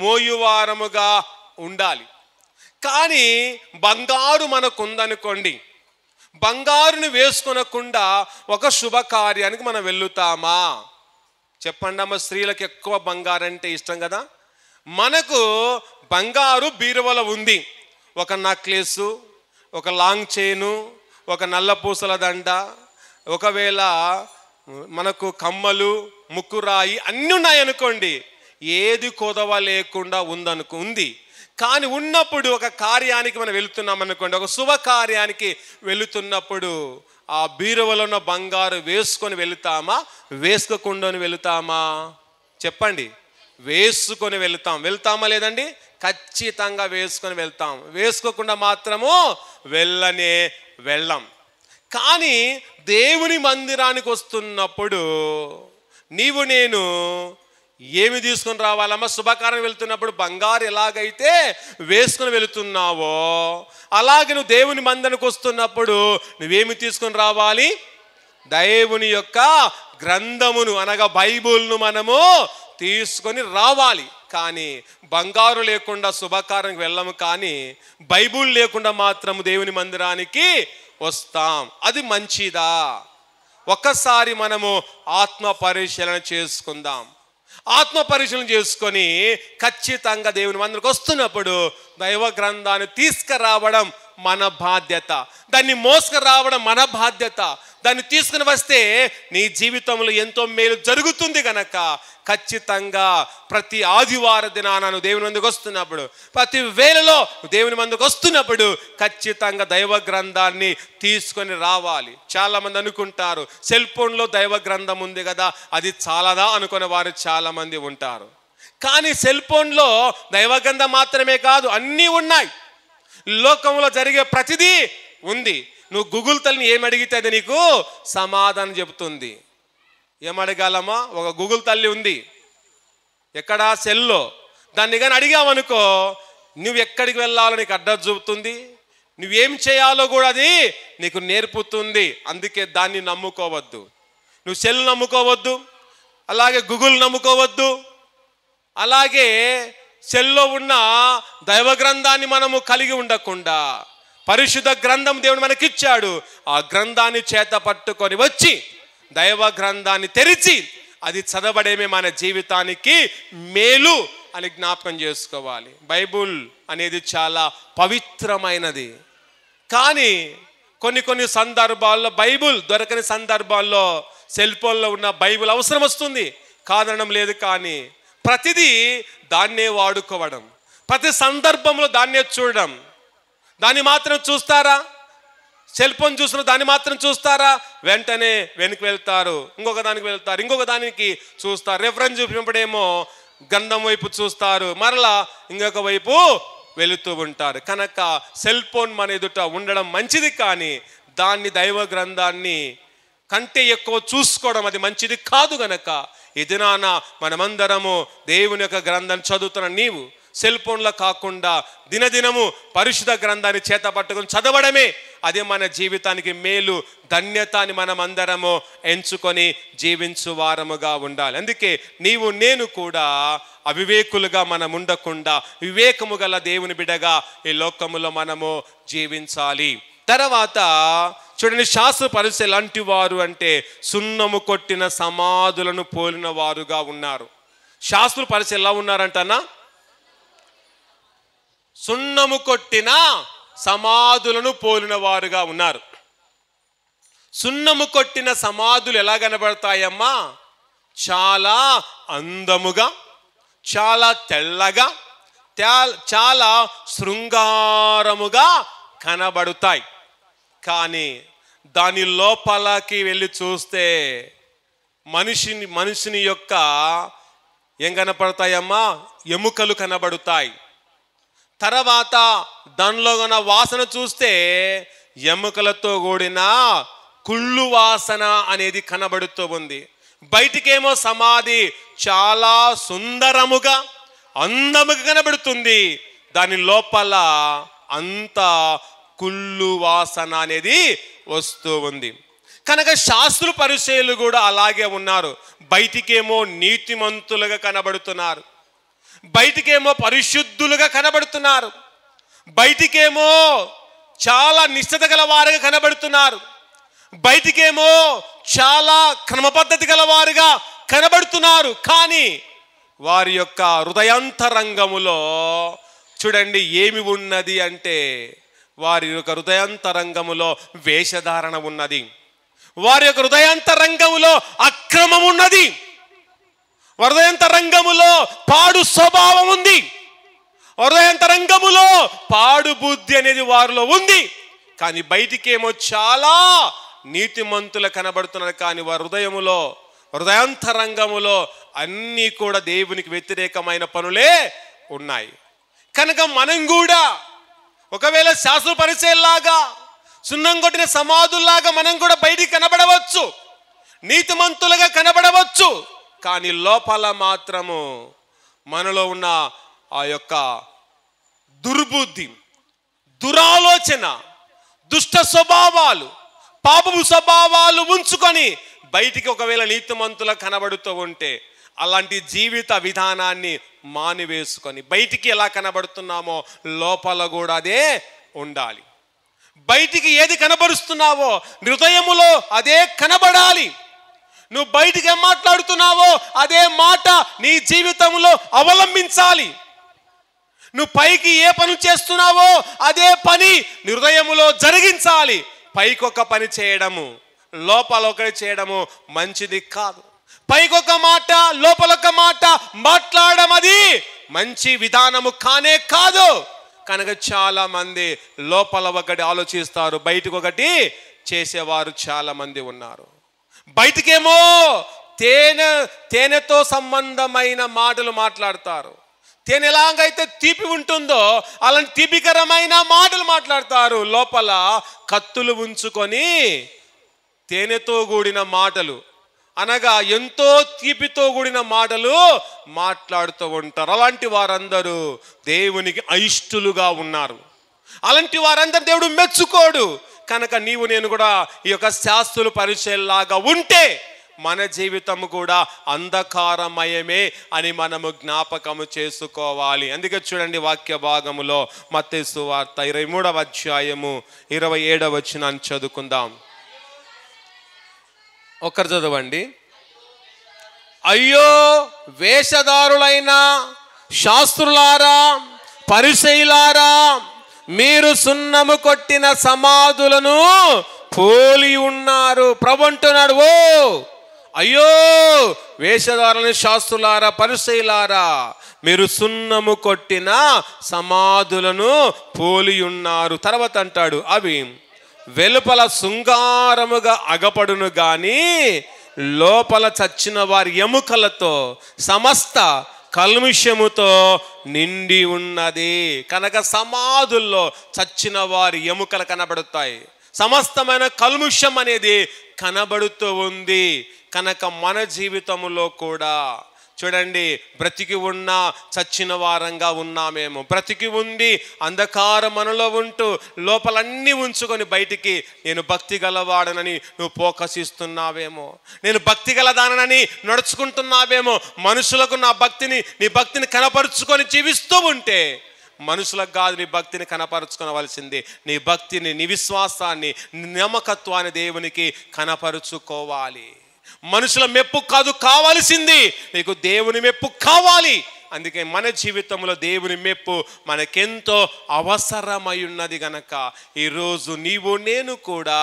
మోయువారముగా ఉండాలి. కానీ బంగారు మనకుందనుకోండి, బంగారుని వేసుకొనకుండా ఒక శుభకార్యానికి మనం వెళ్తామా? చెప్పండి అమ్మ. స్త్రీలకు ఎక్కువ బంగారు అంటే ఇష్టం కదా. మనకు బంగారు బీరువలో ఉంది. ఒక నెక్లెస్, ఒక లాంగ్ చైను, ఒక నల్ల పూసల దండ, ఒకవేళ మనకు కమ్మలు, ముక్కురాయి అన్నీ ఉన్నాయనుకోండి, ఏది కొదవ లేకుండా ఉంది. కానీ ఉన్నప్పుడు ఒక కార్యానికి మనం వెళుతున్నాం అనుకోండి, ఒక శుభకార్యానికి వెళుతున్నప్పుడు ఆ బీరువలో ఉన్న బంగారు వేసుకొని వెళుతామా, వేసుకోకుండా వెళుతామా? చెప్పండి. వేసుకొని వెళ్తామా లేదండి? ఖచ్చితంగా వేసుకొని వెళ్తాం. వేసుకోకుండా మాత్రము వెళ్ళం. కానీ దేవుని మందిరానికి వస్తున్నప్పుడు నీవు నేను ఏమి తీసుకొని రావాలమ్మా? శుభకార్యం వెళ్తున్నప్పుడు బంగారు ఎలాగైతే వేసుకొని వెళుతున్నావో, అలాగే నువ్వు దేవుని మందిరానికి వస్తున్నప్పుడు నువ్వేమి తీసుకొని రావాలి? దేవుని యొక్క గ్రంథమును అనగా బైబుల్ను మనము తీసుకొని రావాలి. కానీ బంగారు లేకుండా శుభకార్యానికి వెళ్ళము, కానీ బైబుల్ లేకుండా మాత్రం దేవుని మందిరానికి వస్తాం. అది మంచిదా? ఒక్కసారి మనము ఆత్మ పరిశీలన చేసుకుందాం. ఆత్మ పరిశీలన చేసుకొని ఖచ్చితంగా దేవుని మందిరికి వస్తున్నప్పుడు దైవ గ్రంథాన్ని తీసుకురావడం మన బాధ్యత, దాన్ని మోసుకురావడం మన బాధ్యత. దాన్ని తీసుకుని వస్తే నీ జీవితంలో ఎంతో మేలు జరుగుతుంది కనుక ఖచ్చితంగా ప్రతి ఆదివార దినాన నువ్వు దేవుని మందికి వస్తున్నప్పుడు, ప్రతి వేళలో దేవుని మందికి వస్తున్నప్పుడు ఖచ్చితంగా దైవ గ్రంథాన్ని తీసుకొని రావాలి. చాలామంది అనుకుంటారు సెల్ ఫోన్లో దైవ గ్రంథం ఉంది కదా, అది చాలదా అనుకునే వారు చాలామంది ఉంటారు. కానీ సెల్ ఫోన్లో దైవ గ్రంథం మాత్రమే కాదు, అన్నీ ఉన్నాయి. లోకంలో జరిగే ప్రతిదీ ఉంది. నువ్వు గూగుల్ తల్లిని ఏమి అడిగితే అది నీకు సమాధానం చెబుతుంది. ఏమడగాలమ్మా? ఒక గూగుల్ తల్లి ఉంది ఎక్కడ? సెల్లో. దాన్ని కానీ అడిగావనుకో నువ్వు ఎక్కడికి వెళ్ళాలో నీకు అడ్రస్ చూపుతుంది, నువ్వేం చేయాలో కూడా అది నీకు నేర్పుతుంది. అందుకే దాన్ని నమ్ముకోవద్దు. నువ్వు సెల్ నమ్ముకోవద్దు, అలాగే గూగుల్ నమ్ముకోవద్దు, అలాగే సెల్లో ఉన్న దైవ గ్రంథాన్ని మనము కలిగి ఉండకుండా పరిశుద్ధ గ్రంథం దేవుడు మనకిచ్చాడు. ఆ గ్రంథాన్ని చేత పట్టుకొని వచ్చి దైవ గ్రంథాన్ని తెరిచి అది చదవడమే మన జీవితానికి మేలు అని జ్ఞాపకం చేసుకోవాలి. బైబుల్ అనేది చాలా పవిత్రమైనది. కానీ కొన్ని సందర్భాల్లో బైబుల్ దొరకని సందర్భాల్లో సెల్ ఫోన్లో ఉన్న బైబుల్ అవసరం వస్తుంది, కాదనడం లేదు. కానీ ప్రతిదీ దాన్నే వాడుకోవడం, ప్రతి సందర్భంలో దాన్నే చూడడం. దాన్ని మాత్రం చూస్తారా? సెల్ ఫోన్ చూసిన దాన్ని మాత్రం చూస్తారా? వెంటనే వెనక్కి వెళ్తారు, ఇంకొక దానికి వెళ్తారు, ఇంకొక దానికి చూస్తారు. రెఫరెన్స్ చూపినప్పుడేమో గంధం వైపు చూస్తారు, మరలా ఇంకొక వైపు వెళుతూ ఉంటారు. కనుక సెల్ ఫోన్ మన ఎదుట ఉండడం మంచిది, కానీ దాన్ని దైవ గ్రంథాన్ని కంటే ఎక్కువ చూసుకోవడం అది మంచిది కాదు. గనక ఈ దినాన మనమందరము దేవుని యొక్క గ్రంథం చదువుతున్న నీవు సెల్ ఫోన్లో కాకుండా దినదినము పరిశుద్ధ గ్రంథాన్ని చేత పట్టుకొని చదవడమే అదే మన జీవితానికి మేలు, ధన్యత అని మనం అందరము ఎంచుకొని జీవించు వారముగా ఉండాలి. అందుకే నీవు నేను కూడా అవివేకులుగా మనం ఉండకుండా వివేకము గల దేవుని బిడ్డగా ఈ లోకములో మనము జీవించాలి. తర్వాత చూడండి, శాస్త్ర పరిచయం ఎలాంటి వారు అంటే సున్నము కొట్టిన సమాధులను పోలిన వారుగా ఉన్నారు. శాస్త్ర పరిచయం ఎలా ఉన్నారంటన్నా? సున్నము కొట్టిన సమాధులను పోలిన వారుగా ఉన్నారు. సున్నము కొట్టిన సమాధులు ఎలా కనబడతాయమ్మా? చాలా అందముగా, చాలా తెల్లగా, చాలా శృంగారముగా కనబడుతాయి. కానీ దాని లోపలకి వెళ్ళి చూస్తే మనిషిని యొక్క ఏం కనపడతాయమ్మా? ఎముకలు కనబడుతాయి. తర్వాత దానిలో ఉన్న వాసన చూస్తే ఎముకలతో కూడిన కుళ్ళు వాసన అనేది కనబడుతూ ఉంది. బయటికేమో సమాధి చాలా సుందరముగా అందముగా కనబడుతుంది, దాని లోపల అంత కుళ్ళు వాసన అనేది వస్తూ ఉంది. కనుక శాస్త్ర పరిచయులు కూడా అలాగే ఉన్నారు. బయటికేమో నీతిమంతులుగా కనబడుతున్నారు, బయటికేమో పరిశుద్ధులుగా కనబడుతున్నారు, బయటికేమో చాలా నిష్ఠత గల వారుగా కనబడుతున్నారు, బయటికేమో చాలా క్రమపద్ధతి గల వారుగా కనబడుతున్నారు. కానీ వారి యొక్క హృదయాంతరంగములో చూడండి ఏమి ఉన్నది అంటే, వారి యొక్క హృదయాంతరంగములో వేషధారణ ఉన్నది, వారి యొక్క హృదయాంతరంగములో అక్రమం ఉన్నది, హృదయాంతరంగములో పాడు స్వభావం ఉంది, హృదయాంతరంగములో పాడు బుద్ధి అనేది వారిలో ఉంది. కానీ బయటికేమో చాలా నీతిమంతులు కనబడుతున్నారు, కానీ వారి హృదయాంతరంగములో అన్నీ కూడా దేవునికి వ్యతిరేకమైన పనులే ఉన్నాయి. కనుక మనం కూడా ఒకవేళ శాస్త్ర పరిచయంలాగా సున్నం కొట్టిన సమాధుల్లాగా మనం కూడా బయటికి కనబడవచ్చు, నీతిమంతులుగా కనబడవచ్చు, కానీ లోపల మాత్రము మనలో ఉన్న ఆ యొక్క దుర్బుద్ధి, దురాలోచన, దుష్ట స్వభావాలు, పాపపు స్వభావాలు ఉంచుకొని బయటికి ఒకవేళ నీతిమంతులు కనబడుతూ ఉంటే అలాంటి జీవిత విధానాన్ని మానివేసుకొని బయటికి ఎలా కనబడుతున్నామో లోపల కూడా అదే ఉండాలి. బయటికి ఏది కనబరుస్తున్నావో హృదయములో అదే కనబడాలి. నువ్వు బయటికి ఏం మాట్లాడుతున్నావో అదే మాట నీ జీవితంలో అవలంబించాలి. నువ్వు పైకి ఏ పని చేస్తున్నావో అదే పని హృదయములో జరిగించాలి. పైకొక పని చేయడము, లోపల ఒకటి చేయడము మంచిది కాదు. పైకొక మాట, లోపలొక మాట మాట్లాడడం అది మంచి విధానము కానే కాదు. కనుక చాలా మంది లోపల ఒకటి ఆలోచిస్తారు, బయటకు ఒకటి చేసేవారు చాలా మంది ఉన్నారు. బయటికేమో తేనెతో సంబంధమైన మాటలు మాట్లాడతారు. తేనె ఎలాగైతే తీపి ఉంటుందో అలాంటి తీపికరమైన మాటలు మాట్లాడతారు. లోపల కత్తులు ఉంచుకొని తేనెతో కూడిన మాటలు, అనగా ఎంతో తీపితో కూడిన మాటలు మాట్లాడుతూ ఉంటారు. అలాంటి వారందరూ దేవునికి అయిష్టులుగా ఉన్నారు. అలాంటి వారందరూ దేవుడు మెచ్చుకోడు. కనుక నీవు నేను కూడా ఈ యొక్క శాస్త్రుల పరిచయలాగా ఉంటే మన జీవితం కూడా అంధకారమయమే అని మనము జ్ఞాపకము చేసుకోవాలి. అందుకే చూడండి వాక్య భాగములో మత్తయి సువార్త 23వ అధ్యాయము 27వ వచనాన్ని చదువుకుందాం. ఒక్కరు చదవండి. అయ్యో వేషధారులైన శాస్త్రులారా, పరిసయ్యులారా, మీరు సున్నము కొట్టిన సమాధులను పోలి ఉన్నారు. ప్రభు అంటున్నాడు, ఓ అయ్యో వేషధారులైన శాస్త్రులారా, పరిసయ్యులారా, మీరు సున్నము కొట్టిన సమాధులను పోలి ఉన్నారు. తర్వాత అంటాడు, అవి వెలుపల శృంగారముగా అగపడును గాని లోపల చచ్చిన వారి ఎముకలతో సమస్త కల్ముషముతో నిండి ఉన్నది. కనుక సమాధుల్లో చచ్చిన వారి ఎముకలు కనబడుతాయి. సమస్తమైన కల్ముషం అనేది కనబడుతూ ఉంది. కనుక మన జీవితంలో కూడా చూడండి, బ్రతికి ఉన్నా చచ్చిన వారంగా ఉన్నామేమో. బ్రతికి ఉండి అంధకారం మనలో ఉంటూ లోపలన్నీ ఉంచుకొని బయటికి నేను భక్తి గలవాడనని నువ్వు ఫోకస్ ఇస్తున్నావేమో, నేను భక్తి గలదానని నడుచుకుంటున్నావేమో. మనుషులకు నీ భక్తిని కనపరుచుకొని జీవిస్తూ ఉంటే మనుషులకు కాదు నీ భక్తిని కనపరుచుకోవలసింది. నీ భక్తిని, నీ విశ్వాసాన్ని, నమ్మకత్వాన్ని దేవునికి కనపరుచుకోవాలి. మనుషుల మెప్పు కాదు కావాల్సింది, నీకు దేవుని మెప్పు కావాలి. అందుకే మన జీవితంలో దేవుని మెప్పు మనకెంతో అవసరమై ఉన్నది. గనక ఈరోజు నీవు నేను కూడా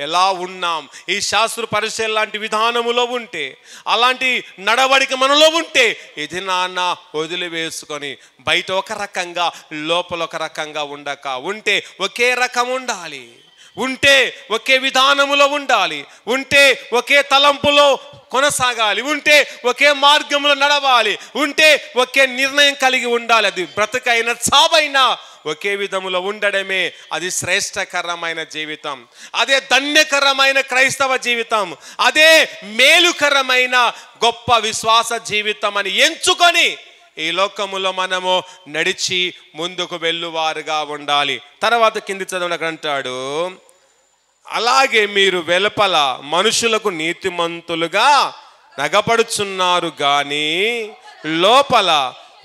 ఎలా ఉన్నాం, ఈ శాస్త్ర పరిచయం లాంటి విధానములో ఉంటే, అలాంటి నడవడిక మనలో ఉంటే ఇది నాన్న వదిలివేసుకొని బయట ఒక రకంగా లోపల ఒక రకంగా ఉంటే ఒకే రకం ఉండాలి, ఉంటే ఒకే విధానములో ఉండాలి, ఉంటే ఒకే తలంపులో కొనసాగాలి, ఉంటే ఒకే మార్గంలో నడవాలి, ఉంటే ఒకే నిర్ణయం కలిగి ఉండాలి. అది బ్రతుకైన చావైనా ఒకే విధములో ఉండడమే అది శ్రేష్టకరమైన జీవితం, అదే ధన్యకరమైన క్రైస్తవ జీవితం, అదే మేలుకరమైన గొప్ప విశ్వాస జీవితం అని ఎంచుకొని ఈ లోకములో మనము నడిచి ముందుకు వెళ్ళువారుగా ఉండాలి. తర్వాత కింది చదవనకంటాడు, అలాగే మీరు వెలుపల మనుషులకు నీతిమంతులుగా నగపడుచున్నారు గాని లోపల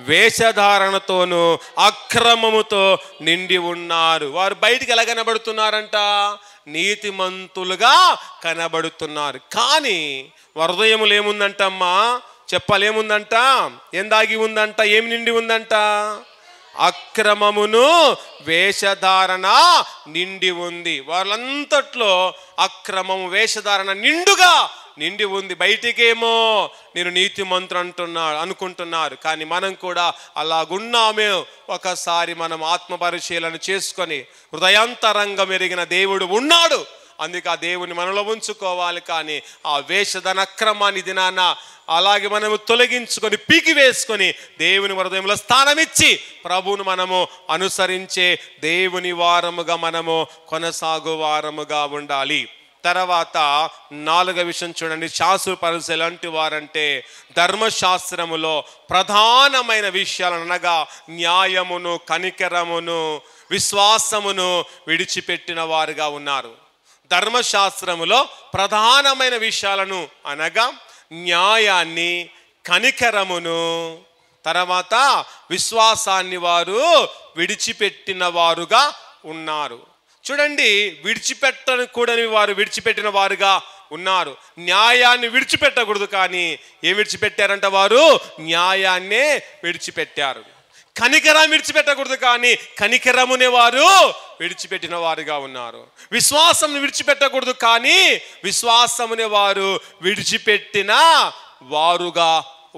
వేషధారణతోనూ అక్రమముతో నిండి ఉన్నారు. వారు బయటికి ఎలా కనబడుతున్నారంట? నీతిమంతులుగా కనబడుతున్నారు. కానీ హృదయములు ఏముందంటమ్మా? చెప్పలేముందంట? ఏం దాగి ఉందంట? ఏమి నిండి ఉందంట? అక్రమమును వేషధారణ నిండి ఉంది. వాళ్ళంతట్లో అక్రమము వేషధారణ నిండుగా నిండి ఉంది. బయటికేమో నేను నీతిమంతుడు అనుకుంటున్నారు, కానీ మనం కూడా అలాగున్నామే. ఒకసారి మనం ఆత్మ పరిశీలన చేసుకొని హృదయాంతరంగం ఎరిగిన దేవుడు ఉన్నాడు, అందుకే ఆ దేవుని మనలో ఉంచుకోవాలి. కానీ ఆ వేషధన అక్రమాన్ని దినాన అలాగే మనము తొలగించుకొని పీకి వేసుకొని దేవుని హృదయంలో స్థానం ఇచ్చి ప్రభువును మనము అనుసరించే దేవుని వారముగా మనము కొనసాగు వారముగా ఉండాలి. తర్వాత 4వ విషయం చూడండి, శాస్త్ర పరిచయం ఎలాంటి వారంటే ధర్మశాస్త్రములో ప్రధానమైన విషయాలు అనగా న్యాయమును, కనికరమును, విశ్వాసమును విడిచిపెట్టిన వారుగా ఉన్నారు. ధర్మశాస్త్రములో ప్రధానమైన విషయాలను అనగా న్యాయాన్ని, కనికరమును, తర్వాత విశ్వాసాన్ని వారు విడిచిపెట్టిన వారుగా ఉన్నారు. చూడండి, విడిచిపెట్టకూడని వారు విడిచిపెట్టిన వారుగా ఉన్నారు. న్యాయాన్ని విడిచిపెట్టకూడదు, కానీ ఏం విడిచిపెట్టారంట వారు? న్యాయాన్నే విడిచిపెట్టారు. కనికరం విడిచిపెట్టకూడదు, కానీ కనికరమునే వారు విడిచిపెట్టిన వారుగా ఉన్నారు. విశ్వాసం విడిచిపెట్టకూడదు, కానీ విశ్వాసమునే వారు విడిచిపెట్టిన వారుగా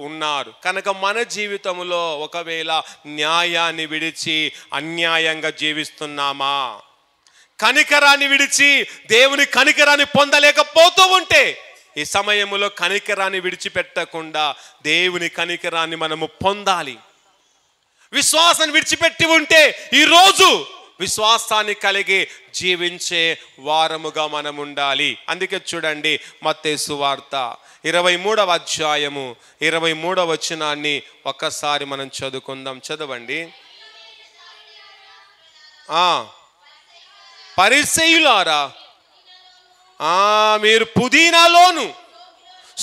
ఉన్నారు. కనుక మన జీవితంలో ఒకవేళ న్యాయాన్ని విడిచి అన్యాయంగా జీవిస్తున్నామా, కనికరాన్ని విడిచి దేవుని కనికరాన్ని పొందలేకపోతూ ఉంటే, ఈ సమయంలో కనికరాన్ని విడిచిపెట్టకుండా దేవుని కనికరాన్ని మనము పొందాలి. విశ్వాసాన్ని విడిచిపెట్టి ఉంటే ఈరోజు విశ్వాసాన్ని కలిగి జీవించే వారముగా మనం ఉండాలి. అందుకే చూడండి, మత్తయి సువార్త 23వ అధ్యాయము 23వ వచనాన్ని ఒక్కసారి మనం చదువుకుందాం. చదవండి. పరిసయ్యులారా, మీరు పుదీనాలోను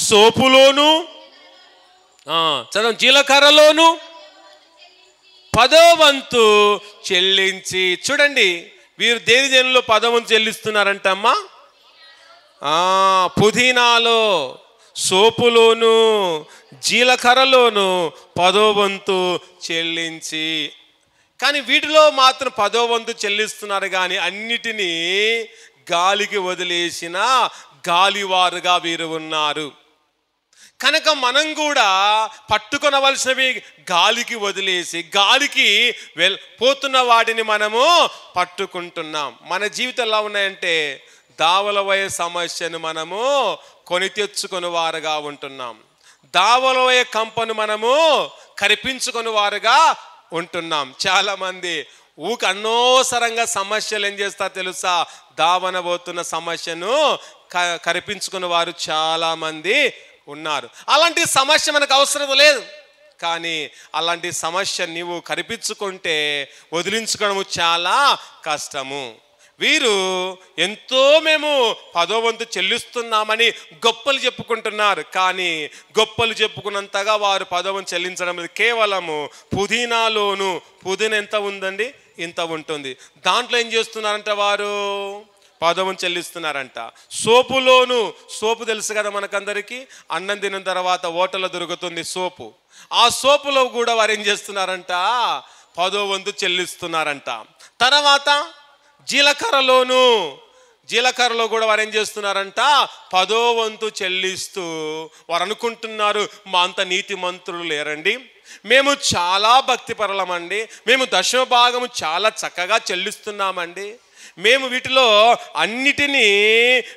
సోపులోను చదవండి, జీలకర్రలోను 10వ వంతు చెల్లించి. చూడండి, వీరు దేని దేనిలో 10వ వంతు చెల్లిస్తున్నారంటమ్మా? పుదీనాలో, సోపులోను, జీలకర్రలోను 10వ వంతు చెల్లించి. కానీ వీటిలో మాత్రం 10వ వంతు చెల్లిస్తున్నారు, కానీ అన్నిటినీ గాలికి వదిలేసిన గాలివారుగా వీరు ఉన్నారు. కనుక మనం కూడా పట్టుకొనవలసినవి గాలికి వదిలేసి గాలికి పోతున్న వాటిని మనము పట్టుకుంటున్నాం. మన జీవితం ఎలా ఉన్నాయంటే, దావలవయ సమస్యను మనము కొని తెచ్చుకొని వారుగా ఉంటున్నాం. దావలవయ కంపను మనము కరిపించుకొని వారుగా ఉంటున్నాం. చాలామంది అనవసరంగా సమస్యలు ఏం చేస్తారు తెలుసా? దావనబోతున్న సమస్యను కరిపించుకున్న వారు చాలామంది ఉన్నారు. అలాంటి సమస్య మనకు అవసరం లేదు, కానీ అలాంటి సమస్య నీవు కరిపించుకుంటే వదిలించుకోవడం చాలా కష్టము. వీరు ఎంతో మేము 10వ వంతు చెల్లిస్తున్నామని గొప్పలు చెప్పుకుంటున్నారు, కానీ గొప్పలు చెప్పుకున్నంతగా వారు 10వ వంతు చెల్లించడం లేదు. కేవలము పుదీనాలోను, పుదీనా ఎంత ఉందండి? ఇంత ఉంటుంది. దాంట్లో ఏం చేస్తున్నారంట వారు? 10వ వంతు చెల్లిస్తున్నారంట. సోపులోను, సోపు తెలుసు కదా మనకందరికీ, అన్నం తిన్న తర్వాత హోటల్లో దొరుకుతుంది సోపు. ఆ సోపులో కూడా వారు ఏం చేస్తున్నారంట? 10వ వంతు చెల్లిస్తున్నారంట. తర్వాత జీలకర్రలోను, జీలకర్రలో కూడా వారు ఏం చేస్తున్నారంట? 10వ వంతు చెల్లిస్తూ వారు అనుకుంటున్నారు, మా అంత నీతి మంత్రులు లేరండి, మేము చాలా భక్తిపరులమండి, మేము దశమ భాగము చాలా చక్కగా చెల్లిస్తున్నామండి, మేము వీటిలో అన్నిటినీ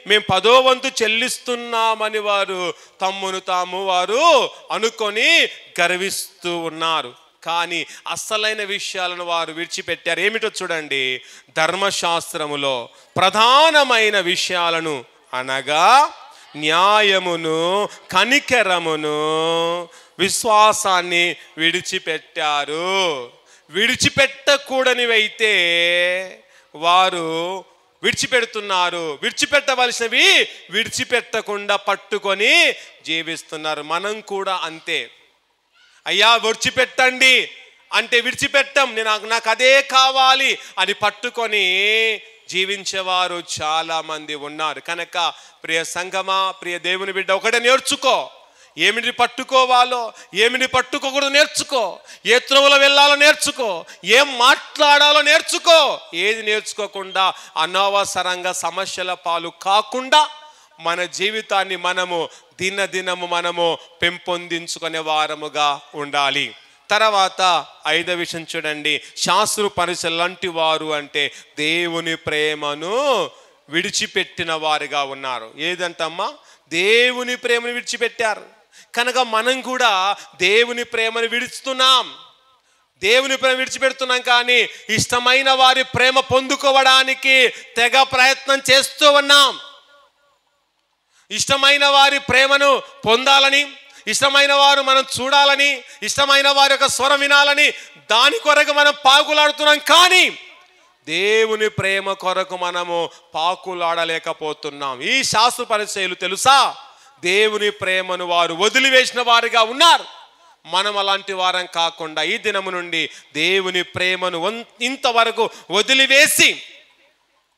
మేము 10వ వంతు చెల్లిస్తున్నామని వారు తమ్మును తాము వారు అనుకొని గర్విస్తూ ఉన్నారు. కానీ అసలైన విషయాలను వారు విడిచిపెట్టారు. ఏమిటో చూడండి, ధర్మశాస్త్రములో ప్రధానమైన విషయాలను అనగా న్యాయమును, కనికరమును, విశ్వాసాన్ని విడిచిపెట్టారు. విడిచిపెట్టకూడనివైతే వారు విడిచిపెడుతున్నారు, విడిచిపెట్టవలసినవి విడిచిపెట్టకుండా పట్టుకొని జీవిస్తున్నారు. మనం కూడా అంతే. అయ్యా విడిచిపెట్టండి అంటే విడిచిపెట్టం, నాకు అదే కావాలి అని పట్టుకొని జీవించేవారు చాలామంది ఉన్నారు. కనుక ప్రియ సంగమా, ప్రియ దేవుని బిడ్డ, ఒకటే నేర్చుకో, ఏమిటి పట్టుకోవాలో ఏమిటి పట్టుకోకూడదు నేర్చుకో, ఏ త్రోవలో వెళ్ళాలో నేర్చుకో, ఏం మాట్లాడాలో నేర్చుకో. ఏది నేర్చుకోకుండా అనవసరంగా సమస్యల పాలు కాకుండా మన జీవితాన్ని మనము దినదినము మనము పెంపొందించుకునే వారముగా ఉండాలి. తర్వాత 5వ విషయం చూడండి, శాస్త్రు పరిచయం లాంటి వారు అంటే దేవుని ప్రేమను విడిచిపెట్టిన వారుగా ఉన్నారు. ఏదంటమ్మా? దేవుని ప్రేమను విడిచిపెట్టారు. కనుక మనం కూడా దేవుని ప్రేమను విడుస్తున్నాం, దేవుని ప్రేమ విడిచిపెడుతున్నాం, కానీ ఇష్టమైన వారి ప్రేమ పొందుకోవడానికి తెగ ప్రయత్నం చేస్తూ ఉన్నాం. ఇష్టమైన వారి ప్రేమను పొందాలని, ఇష్టమైన వారు మనం చూడాలని, ఇష్టమైన వారి యొక్క స్వరం వినాలని దాని కొరకు మనం పాకులాడుతున్నాం, కానీ దేవుని ప్రేమ కొరకు మనము పాకులాడలేకపోతున్నాం. ఈ శాస్త్ర పరిచయులు తెలుసా, దేవుని ప్రేమను వారు వదిలివేసిన వారుగా ఉన్నారు. మనం అలాంటి వారం కాకుండా ఈ దినము నుండి దేవుని ప్రేమను ఇంతవరకు వదిలివేసి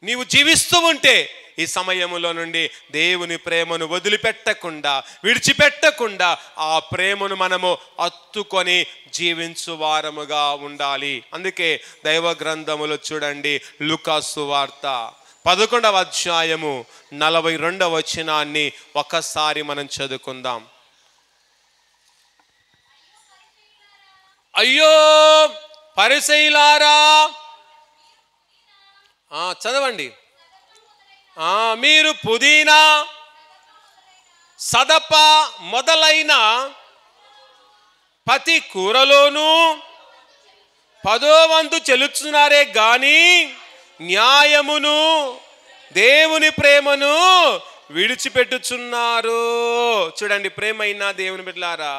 నీవు జీవిస్తూ ఉంటే ఈ సమయంలో నుండి దేవుని ప్రేమను వదిలిపెట్టకుండా, విడిచిపెట్టకుండా ఆ ప్రేమను మనము హత్తుకొని జీవించు వారముగా ఉండాలి. అందుకే దైవ గ్రంథములో చూడండి, లూకాసు సువార్త 11వ అధ్యాయము 42వ వచనాన్ని ఒకసారి మనం చదువుకుందాం. అయ్యో పరిసయ్యులారా, చదవండి. మీరు పుదీనా, సదప మొదలైన ప్రతి కూరలోనూ 10వ వంతు చెల్లిస్తున్నారే గాని న్యాయమును దేవుని ప్రేమను విడిచిపెట్టుచున్నారు. చూడండి, ప్రేమైన దేవుని బిడ్డలారా,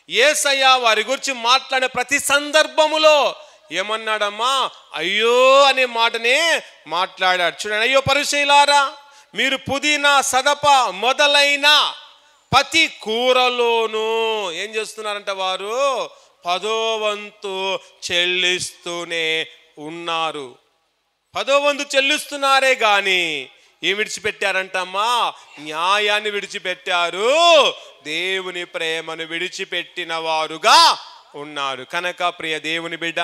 యేసయ్య వారి గురించి మాట్లాడే ప్రతి సందర్భములో ఏమన్నాడమ్మా? అయ్యో అనే మాటనే మాట్లాడాడు. చూడండి, అయ్యో పరిసయ్యులారా, మీరు పుదీనా, సదప మొదలైన ప్రతి కూరలోనూ ఏం చేస్తున్నారంట? వారు 10వ వంతు చెల్లిస్తూనే ఉన్నారు. 10వ వంతు చెల్లిస్తున్నారే గాని ఏం విడిచిపెట్టారంటమ్మా? న్యాయాన్ని విడిచిపెట్టారు, దేవుని ప్రేమను విడిచిపెట్టిన వారుగా ఉన్నారు. కనుక ప్రియ దేవుని బిడ్డ,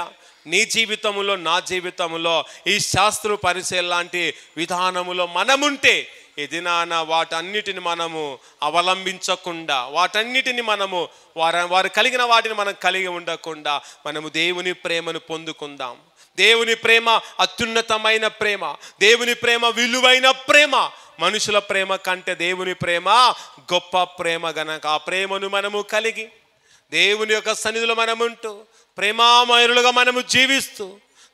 నీ జీవితంలో, నా జీవితంలో ఈ శాస్త్ర పరిచయం లాంటి విధానములో మనముంటే ఈ దినాన వాటన్నిటిని మనము అవలంబించకుండా, వాటన్నిటిని మనము వారు కలిగిన వాటిని మనం కలిగి ఉండకుండా మనము దేవుని ప్రేమను పొందుకుందాం. దేవుని ప్రేమ అత్యున్నతమైన ప్రేమ, దేవుని ప్రేమ విలువైన ప్రేమ. మనుషుల ప్రేమ కంటే దేవుని ప్రేమ గొప్ప ప్రేమ. గనక ఆ ప్రేమను మనము కలిగి దేవుని యొక్క సన్నిధిలో మనముంటూ, ప్రేమామయులుగా మనము జీవిస్తూ,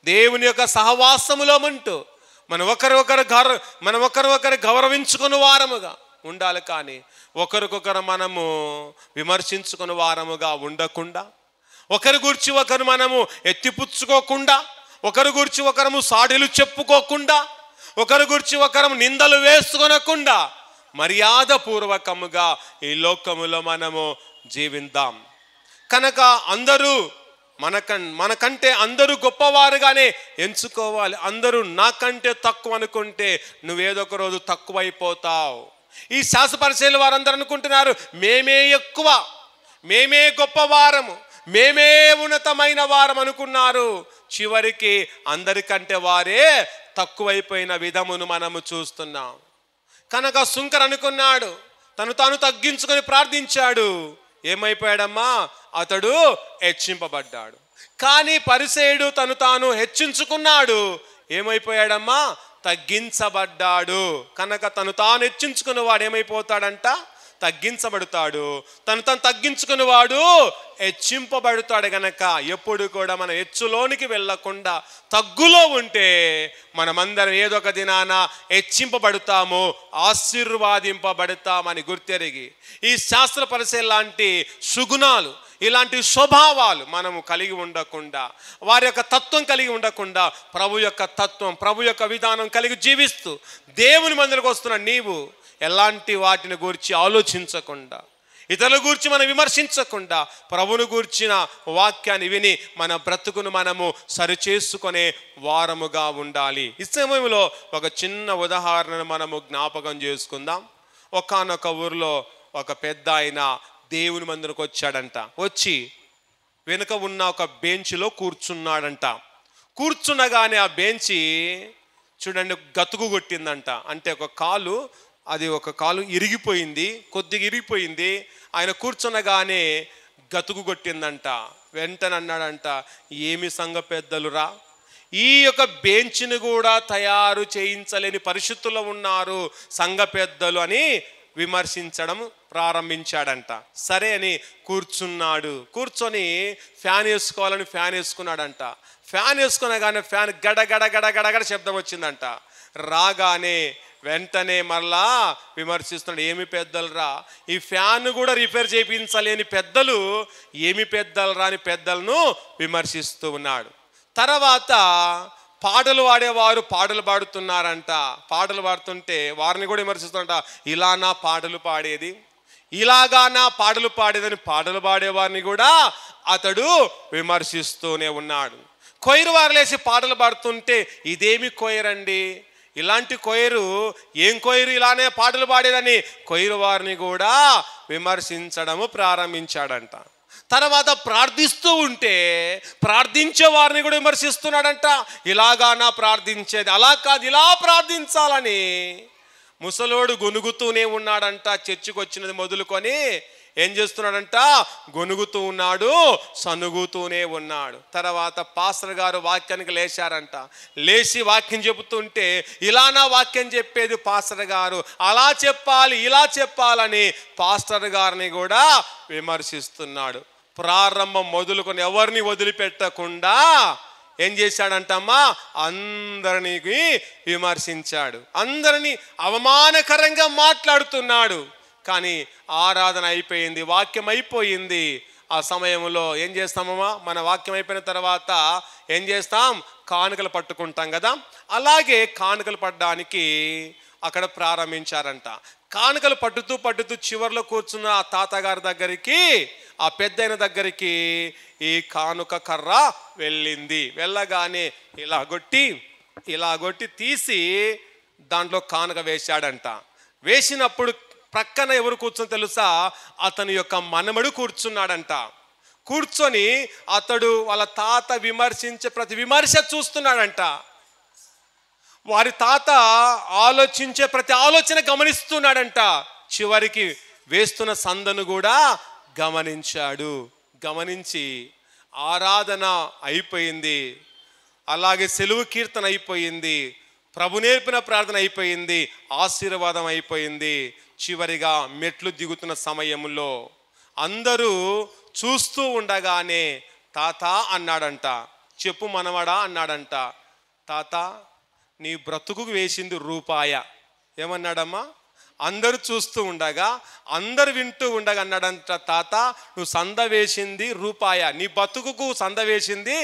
దేవుని యొక్క సహవాసములో ఉంటూ మనం ఒకరికొకరు గౌరవించుకుని వారముగా ఉండాలి. కానీ ఒకరికొకరు మనము విమర్శించుకుని వారముగా ఉండకుండా, ఒకరి గురించి ఒకరు మనము ఎత్తిపుచ్చుకోకుండా, ఒకరి గురించి ఒకరము సాటిలు చెప్పుకోకుండా, ఒకరి గురించి ఒకరు నిందలు వేసుకొనకుండా మర్యాదపూర్వకముగా ఈ లోకములో మనము జీవిద్దాం. కనుక అందరూ మనకంటే అందరూ గొప్పవారుగానే ఎంచుకోవాలి. అందరూ నాకంటే తక్కువ అనుకుంటే నువ్వేదో ఒక రోజు తక్కువైపోతావు. ఈ శాస్త్రపరిచయాలు వారందరూ అనుకుంటున్నారు మేమే ఎక్కువ, మేమే గొప్పవారము, మేమే ఉన్నతమైన వారం అనుకున్నారు. చివరికి అందరికంటే వారే తక్కువైపోయిన విధమును మనము చూస్తున్నాం. కనుక సుంకర్ అనుకున్నాడు, తాను తగ్గించుకొని ప్రార్థించాడు. ఏమైపోయాడమ్మా? అతడు హెచ్చింపబడ్డాడు. కానీ పరిసయ్యుడు తాను హెచ్చించుకున్నాడు. ఏమైపోయాడమ్మా? తగ్గించబడ్డాడు. కనుక తాను హెచ్చించుకున్న వాడు ఏమైపోతాడంట? తగ్గించబడతాడు. తను తగ్గించుకుని వాడు హెచ్చింపబడతాడు. గనక ఎప్పుడు కూడా మనం హెచ్చులోనికి వెళ్ళకుండా తగ్గులో ఉంటే మనమందరం ఏదో ఒక దినాన హెచ్చింపబడతాము, ఆశీర్వాదింపబడతామని గుర్తెరిగి ఈ శాస్త్ర పరిచయం లాంటి సుగుణాలు, ఇలాంటి స్వభావాలు మనము కలిగి ఉండకుండా, వారి యొక్క తత్వం కలిగి ఉండకుండా, ప్రభు యొక్క తత్వం, ప్రభు యొక్క విధానం కలిగి జీవిస్తూ దేవుని మందిరకు వస్తున్న నీవు ఎలాంటి వాటిని గురించి ఆలోచించకుండా, ఇతరుల గురించి మనం విమర్శించకుండా, ప్రభువును గూర్చిన వాక్యాన్ని విని మన బ్రతుకును మనము సరిచేసుకునే వారముగా ఉండాలి. ఈ సమయంలో ఒక చిన్న ఉదాహరణను మనము జ్ఞాపకం చేసుకుందాం. ఒకానొక ఊరిలో ఒక పెద్ద ఆయన దేవుని మందిరకు వచ్చాడంట. వచ్చి వెనుక ఉన్న ఒక బెంచ్లో కూర్చున్నాడంట. కూర్చున్నగానే ఆ బెంచి చూడండి గతుకు కొట్టిందంట. అంటే ఒక కాలు ఇరిగిపోయింది, కొద్దిగా ఇరిగిపోయింది. ఆయన కూర్చున్నగానే గతుకు కొట్టిందంట. వెంటనే అన్నాడంట, ఏమి సంఘ పెద్దలురా, ఈ యొక్క బెంచ్ని కూడా తయారు చేయించలేని పరిస్థితుల్లో ఉన్నారు సంఘ పెద్దలు అని విమర్శించడం ప్రారంభించాడంట. సరే అని కూర్చున్నాడు. కూర్చొని ఫ్యాన్ వేసుకోవాలని ఫ్యాన్ వేసుకున్నాడంట. ఫ్యాన్ వేసుకునగానే ఫ్యాన్ గడగడ శబ్దం వచ్చిందంట. రాగానే వెంటనే మరలా విమర్శిస్తున్నాడు, ఏమి పెద్దలురా, ఈ ఫ్యాన్ కూడా రిపేర్ చేయించలేని పెద్దలు ఏమి పెద్దలురా అని పెద్దలను విమర్శిస్తూ ఉన్నాడు. తర్వాత పాటలు పాడేవారు పాటలు పాడుతున్నారంట. పాటలు పాడుతుంటే వారిని కూడా విమర్శిస్తుంట, ఇలా నా పాటలు పాడేది, ఇలాగా నా పాటలు పాడేదని పాటలు పాడేవారిని కూడా అతడు విమర్శిస్తూనే ఉన్నాడు. కొయిరు వారు లేచి పాటలు పాడుతుంటే, ఇదేమి కొయిరండి, ఇలాంటి కొయిరు ఏం కొయిరు ఇలానే పాటలు పాడేదని కొయిరు వారిని కూడా విమర్శించడము ప్రారంభించాడంట. తర్వాత ప్రార్థిస్తూ ఉంటే ప్రార్థించే వారిని కూడా విమర్శిస్తున్నాడంట. ఇలాగానా ప్రార్థించేది, అలా కాదు ఇలా ప్రార్థించాలని ముసలోడు గొనుగుతూనే ఉన్నాడంట. చర్చికి వచ్చినది మొదలుకొని ఏం చేస్తున్నాడంట, గొనుగుతూ ఉన్నాడు, సనుగుతూనే ఉన్నాడు. తర్వాత పాస్టర్ గారు వాక్యానికి లేచారంట. లేచి వాక్యం చెబుతుంటే ఇలానా వాక్యం చెప్పేది పాస్టర్ గారు, అలా చెప్పాలి ఇలా చెప్పాలని పాస్టర్ గారిని కూడా విమర్శిస్తున్నాడు. ప్రారంభం మొదలుకొని ఎవరిని వదిలిపెట్టకుండా ఏం చేశాడంటమ్మా, అందరినీ విమర్శించాడు, అందరినీ అవమానకరంగా మాట్లాడుతున్నాడు. కానీ ఆరాధన అయిపోయింది, వాక్యం అయిపోయింది. ఆ సమయంలో ఏం చేస్తామమ్మా, మన వాక్యం అయిపోయిన తర్వాత ఏం చేస్తాం, కానుకలు పట్టుకుంటాం కదా. అలాగే కానుకలు పట్టడానికి అక్కడ ప్రారంభించారంట. కానుకలు పట్టుతూ చివరిలో కూర్చున్న ఆ తాతగారి దగ్గరికి, ఆ పెద్దయిన దగ్గరికి ఈ కానుక కర్ర వెళ్ళింది. వెళ్ళగానే ఇలా కొట్టి తీసి దాంట్లో కానుక వేశాడంట. వేసినప్పుడు ప్రక్కన ఎవరు కూర్చొని తెలుసా, అతని యొక్క మనమడు కూర్చున్నాడంట. కూర్చొని అతడు వాళ్ళ తాత విమర్శించే ప్రతి విమర్శ చూస్తున్నాడంట. వారి తాత ఆలోచించే ప్రతి ఆలోచన గమనిస్తున్నాడంట. చివరికి వేస్తున్న సందను కూడా గమనించాడు. గమనించి ఆరాధన అయిపోయింది, అలాగే సెలవు కీర్తన అయిపోయింది, ప్రభు నేర్పిన ప్రార్థన అయిపోయింది, ఆశీర్వాదం అయిపోయింది. చివరిగా మెట్లు దిగుతున్న సమయంలో అందరూ చూస్తూ ఉండగానే తాత అన్నాడంట, చెప్పు మనవడా అన్నాడంట. తాత నీ బ్రతుకు వేసింది రూపాయ. ఏమన్నాడమ్మా, అందరూ చూస్తూ ఉండగా అందరు వింటూ ఉండగా అన్నాడంట, తాత నువ్వు సంద వేసింది రూపాయ, నీ బతుకుకు సంద వేసింది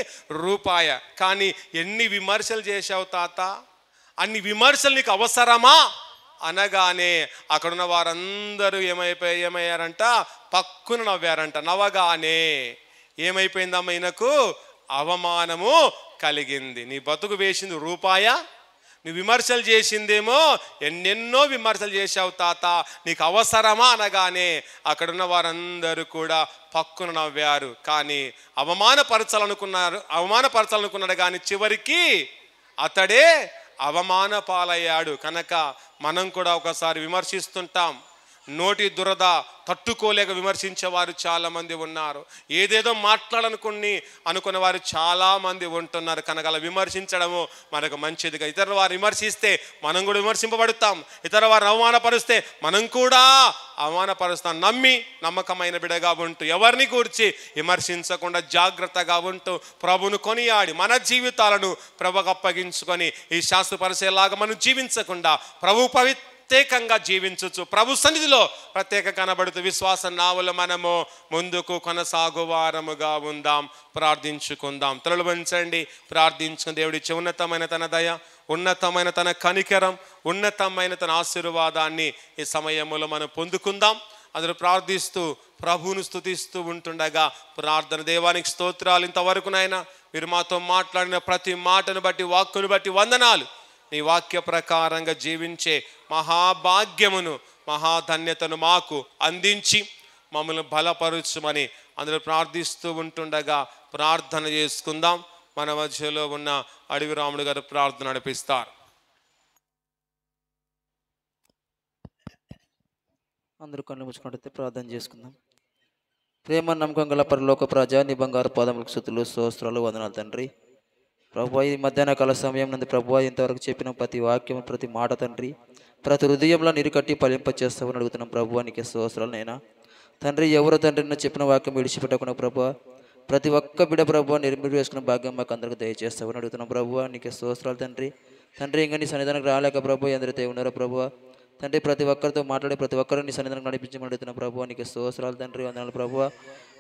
రూపాయ, కానీ ఎన్ని విమర్శలు చేశావు తాత, అన్ని విమర్శలు నీకు అవసరమా అనగానే అక్కడున్న వారందరూ ఏమయ్యారంట, పక్కున నవ్వారంట. నవ్వగానే ఏమైపోయిందమ్మా, ఈయనకు అవమానము కలిగింది. నీ బతుకు వేసింది రూపాయ, నువ్వు విమర్శలు చేసిందేమో ఎన్నెన్నో విమర్శలు చేశావు తాత, నీకు అవసరమా అనగానే అక్కడున్న వారందరూ కూడా పక్కున నవ్వారు. కానీ అవమానపరచాలనుకున్నాడు కానీ చివరికి అతడే అవమాన పాలయ్యాడు. కనుక మనం కూడా ఒకసారి విమర్శిస్తుంటాం, నోటి దురద తట్టుకోలేక విమర్శించేవారు చాలామంది ఉన్నారు. ఏదేదో అనుకున్న వారు చాలామంది ఉంటున్నారు. కనుక అలా విమర్శించడము మనకు మంచిదిగా. ఇతరుల వారు విమర్శిస్తే మనం కూడా విమర్శింపబడుతాం, ఇతర వారిని అవమానపరుస్తే మనం కూడా అవమానపరుస్తాం. నమ్మకమైన బిడగా ఉంటూ ఎవరిని గురించి విమర్శించకుండా జాగ్రత్తగా ఉంటూ ప్రభును కొనియాడి మన జీవితాలను ప్రభుకు అప్పగించుకొని ఈ శాస్త్ర పరిచయలాగా మనం జీవించకుండా ప్రభు ప్రత్యేకంగా జీవించవచ్చు, ప్రభు సన్నిధిలో ప్రత్యేక కనబడుతూ విశ్వాస నావలో మనము ముందుకు కొనసాగువారముగా ఉందాం. ప్రార్థించుకుందాం. తలలు వంచండి, ప్రార్థించుకుని దేవుడిచ్చే ఉన్నతమైన తన దయ, ఉన్నతమైన తన కనికరం, ఉన్నతమైన తన ఆశీర్వాదాన్ని ఈ సమయంలో మనం పొందుకుందాం. అందరూ ప్రార్థిస్తూ ప్రభువును స్తుతిస్తూ ఉంటుండగా ప్రార్థన. దేవానికి స్తోత్రాలు. ఇంతవరకు నాయన మీరు మాతో మాట్లాడిన ప్రతి మాటను బట్టి, వాక్కును బట్టి వందనాలు. నీ వాక్య ప్రకారంగా జీవించే మహాభాగ్యమును, మహాధన్యతను మాకు అందించి మమ్మల్ని బలపరుచుమని అందరూ ప్రార్థిస్తూ ఉంటుండగా ప్రార్థన చేసుకుందాం. మన మధ్యలో ఉన్న అడవి రాముడు గారు ప్రార్థన నడిపిస్తారు. అందరూ కళ్ళు ముచ్చుకుంటే ప్రార్థన చేసుకుందాం. ప్రేమ నమ్మకం గల పరలోక ప్రజా నీ బంగారు పాదములకు స్తుతులు స్తోత్రాలు వందనాలు తండ్రి. ప్రభువా ఈ మధ్యాహ్న కాల సమయం నందు ప్రభువా ఇంతవరకు చెప్పిన ప్రతి వాక్యం, ప్రతి మాట తండ్రి ప్రతి హృదయంలో నీరు కట్టి ఫలింప చేస్తామని అడుగుతున్నాం. ప్రభువా నీకే స్తోత్రాలు నైనా తండ్రి. ఎవరు తండ్రి చెప్పిన వాక్యం విడిచిపెట్టకుండా ప్రభువా ప్రతి ఒక్క బిడ ప్రభువా నిర్మిడి వేసుకున్న భాగ్యం మాకు అందరికి దయచేస్తామని అడుగుతున్నాం. ప్రభువా నీకే స్తోత్రాలు తండ్రి. ఇంకా నీ సన్నిధానికి రాలేక ప్రభు ఎందరైతే ఉన్నారో ప్రభువా తండ్రి ప్రతి ఒక్కరితో మాట్లాడి ప్రతి ఒక్కరిని నీ సన్నిధానికి నడిపించమని అడుగుతున్న ప్రభువా నీకే స్తోత్రాలు తండ్రి. వందనాలు ప్రభువా.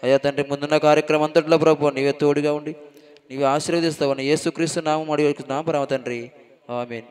అయ్యా తండ్రి ముందున్న కార్యక్రమం అంతట్లో ప్రభువా నీవే తోడుగా ఉండి నీవే ఆశీర్వదిస్తావని యేసుక్రీస్తు నామం అడిగి నా పరమ తండ్రి. ఆమేన్.